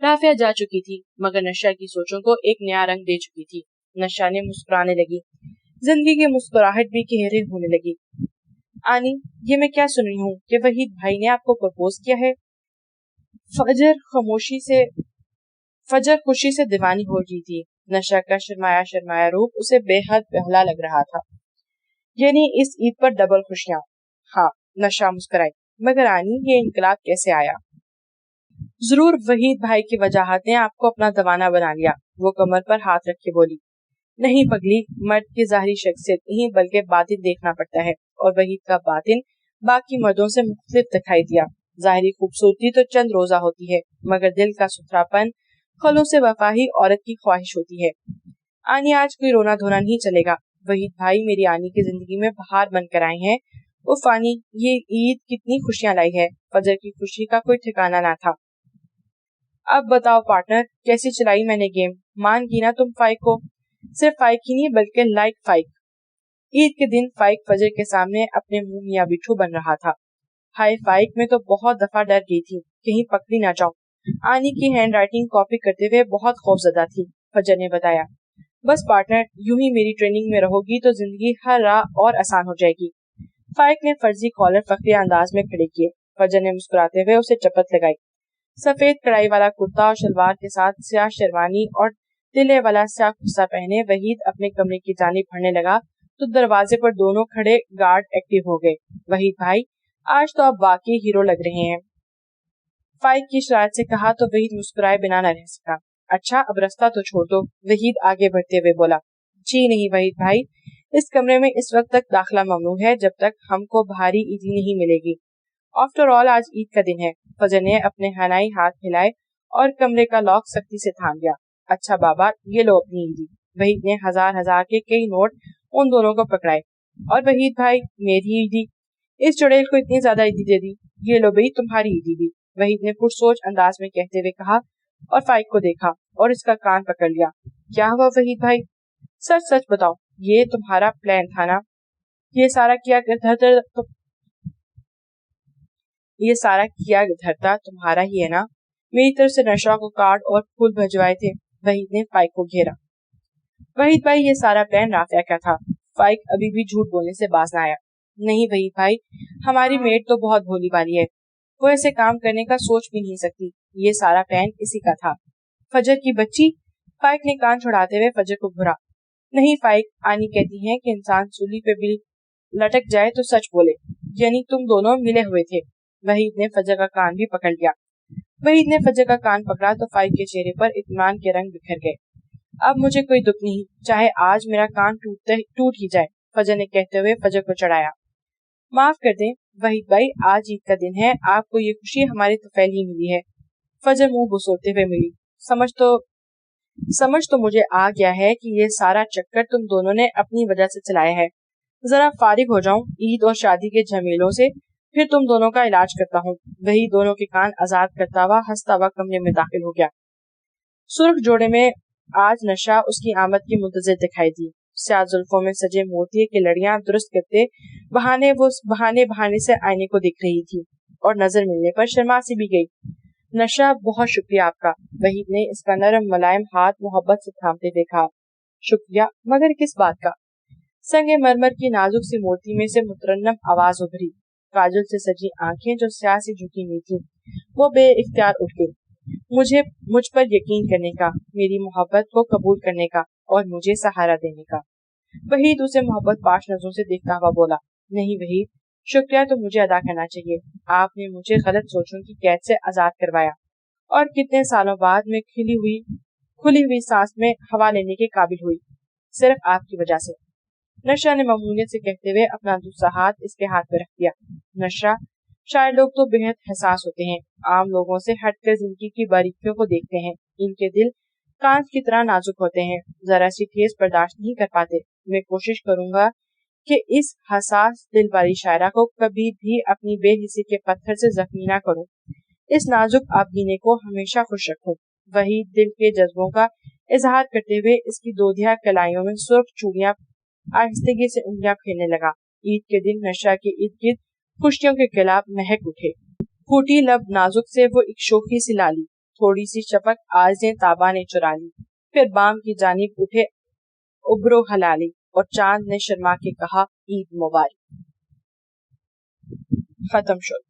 [SPEAKER 1] राफिया जा चुकी थी, मगर नशा की सोचों को एक नया रंग दे चुकी थी। नशा ने मुस्कुराने लगी। जिंदगी की मुस्कुराहट भी गहरी होने लगी। आनी, ये मैं क्या सुन रही हूँ कि वहीद भाई ने आपको प्रपोज किया है? फजर खुशी से दीवानी हो रही थी। नशा का शर्माया शर्माया रूप उसे बेहद बहला लग रहा था। यानी इस ईद पर डबल खुशियां। हाँ, नशा मुस्कुराई। मगर आनी, ये इनकलाब कैसे आया? जरूर वहीद भाई की वजाहत ने आपको अपना दीवाना बना लिया। वो कमर पर हाथ रख के बोली। नहीं पगली, मर्द की जाहिरी शख्सियत नहीं बल्कि बातिन देखना पड़ता है, और वहीद का बातिन बाकी मर्दों से मुख्तलिफ दिखाई दिया। जाहिरी खूबसूरती तो चंद रोजा होती है, मगर दिल का सुथरापन खलूस से वफाही औरत की ख्वाहिश होती है। आनी, आज कोई रोना धोना नहीं चलेगा। वहीद भाई मेरी आनी की जिंदगी में बहार बनकर आए हैं। उफ आनी, ये ईद कितनी खुशियां लाई है। फजर की खुशी का कोई ठिकाना ना था। अब बताओ पार्टनर, कैसी चलाई मैंने गेम? मान की ना तुम फाइक को? सिर्फ फाइक ही नहीं बल्कि लाइक फाइक। ईद के दिन फाइक फजर के सामने अपने मुंह मियां बिट्ठू बन रहा था। हाय फाइक, मैं तो बहुत दफा डर गई थी कहीं पकड़ी ना जाऊं। आनी की हैंड राइटिंग कॉपी करते हुए बहुत खौफजदा थी। फजर ने बताया। बस पार्टनर, यूं ही मेरी ट्रेनिंग में रहोगी तो जिंदगी हर राह और आसान हो जाएगी। फाइक ने फर्जी कॉलर फखरी अंदाज में खड़े किए। फजर ने मुस्कुराते हुए उसे चपत लगाई। सफेद कढ़ाई वाला कुर्ता और शलवार के साथ स्याह शेरवानी और तिले वाला स्याह कुर्ता पहने वहीद अपने कमरे की जानिब बढ़ने लगा तो दरवाजे पर दोनों खड़े गार्ड एक्टिव हो गए। वहीद भाई, आज तो आप वाकई हीरो लग रहे हैं, फाइक की शरारत से कहा तो वहीद मुस्कुराए बिना न रह सका। अच्छा, अब रास्ता तो छोड़ दो, वहीद आगे बढ़ते हुए बोला। जी नहीं वहीद भाई, इस कमरे में इस वक्त तक दाखिला ममनू है जब तक हमको भारी ईदी नहीं मिलेगी। आफ्टर ऑल आज ईद का दिन है। फजर ने अपने हनाई हाथ हिलाए और कमरे का लॉक सख्ती से थाम दिया। अच्छा बाबा, ये लो अपनी ईदी। वहीद ने हजार हजार के कई नोट उन दोनों को पकड़ाए। और वहीद भाई, मेरी ईदी? इस चुड़ैल को इतनी ज्यादा ईदी दे दी। ये लो भाई तुम्हारी ईदी भी, वहीद ने पुरसोच अंदाज में कहते हुए कहा और फाइक को देखा और इसका कान पकड़ लिया। क्या हुआ वहीद भाई? सच सच बताओ, ये तुम्हारा प्लान था ना? ये सारा किया धरता तुम्हारा ही है ना? मेरी तरफ से नशा को कार्ड और फूल भिजवाए थे। वहीद ने फाइक को घेरा। वहीद भाई, ये सारा प्लान राफिया का था। फाइक अभी भी झूठ बोलने से बाज न आया। नहीं वहीद भाई, हमारी मेड तो बहुत भोली भाली है, वो ऐसे काम करने का सोच भी नहीं सकती। ये सारा प्लान इसी का था। फजर की बच्ची, फाइक ने कान छुड़ाते हुए फजर को घुरा। नहीं फाइक, आनी कहती है कि इंसान सूली पे भी लटक जाए तो सच बोले, यानी तुम दोनों मिले हुए थे। वहीद ने फजर का कान भी पकड़ लिया। वहीद ने फजर का कान पकड़ा तो फाइक के चेहरे पर इत्मीनान के रंग बिखर गए। अब मुझे कोई दुख नहीं, चाहे आज मेरा कान टूट ही जाए, फजर ने कहते हुए फजर को चढ़ाया। माफ कर दें वहीद भाई, आज ईद का दिन है, आपको ये खुशी हमारे तुफैल ही मिली है। फजर मुंह बुसोते हुए मिली। समझ तो मुझे आ गया है कि ये सारा चक्कर तुम दोनों ने अपनी वजह से चलाया है। जरा फारिग हो जाऊं ईद और शादी के झमेलों से, फिर तुम दोनों का इलाज करता हूँ। वही दोनों के कान आजाद करता हुआ हंसता हुआ कमरे में दाखिल हो गया। सुर्ख जोड़े में आज नशा उसकी आमद की मुंतज़िर दिखाई दी। स्याह जुल्फों में सजे मोतिये की लड़ियां दुरुस्त करते बहाने से आईने को दिख रही थी और नजर मिलने पर शर्मा सी भी गई। नशा, बहुत शुक्रिया आपका। वहीद ने इसका नरम मुलायम हाथ मोहब्बत से थामते हुए कहा। शुक्रिया, मगर किस बात का? संगे मरमर की नाजुक सी मूर्ति में से मुतरन्नम आवाज उभरी। काजल से सजी आंखें जो स्याह से झुकी हुई थी, वो बेइख्तियार उठ गई। मुझ पर यकीन करने का, मेरी मोहब्बत को कबूल करने का और मुझे सहारा देने का। वहीद उसे मोहब्बत पाश नजरों से देखता हुआ बोला। नहीं वहीद, शुक्रिया तो मुझे अदा करना चाहिए। आपने मुझे गलत सोचों की कैद से आजाद करवाया और कितने सालों बाद मैं खुली हुई सांस में हवा लेने के काबिल हुई, सिर्फ आपकी वजह से। नशा ने मामूलियत से कहते हुए अपना दूसरा हाथ इसके हाथ में रख दिया। नशा, शायद लोग तो बेहद हसास होते हैं, आम लोगों से हटकर जिंदगी की बारीकियों को देखते हैं। इनके दिल कांच की तरह नाजुक होते हैं, जरा सी ठेस बर्दाश्त नहीं कर पाते। मैं कोशिश करूंगा कि इस हसास दिल वाली शायरा को कभी भी अपनी बेहिसी के पत्थर से जख्मी ना करूं। इस नाजुक आबगीने को हमेशा खुश रखूं। वही दिल के जज्बों का इजहार करते हुए इसकी दोधिया कलाइयों में सुर्ख चूड़ियां आहिस्तगी से उंगलियां फेरने लगा। ईद के दिन नशा के इर्द गिर्द खुशियों के खिलाफ महक उठे। फूटी लब नाजुक से वो एक शोखी सी लाली, थोड़ी सी शपक आज ने ताबा ने चुरा ली। फिर बाम की जानिब उठे उबरो हलाली और चांद ने शर्मा के कहा ईद मुबारक। खत्म शुरू।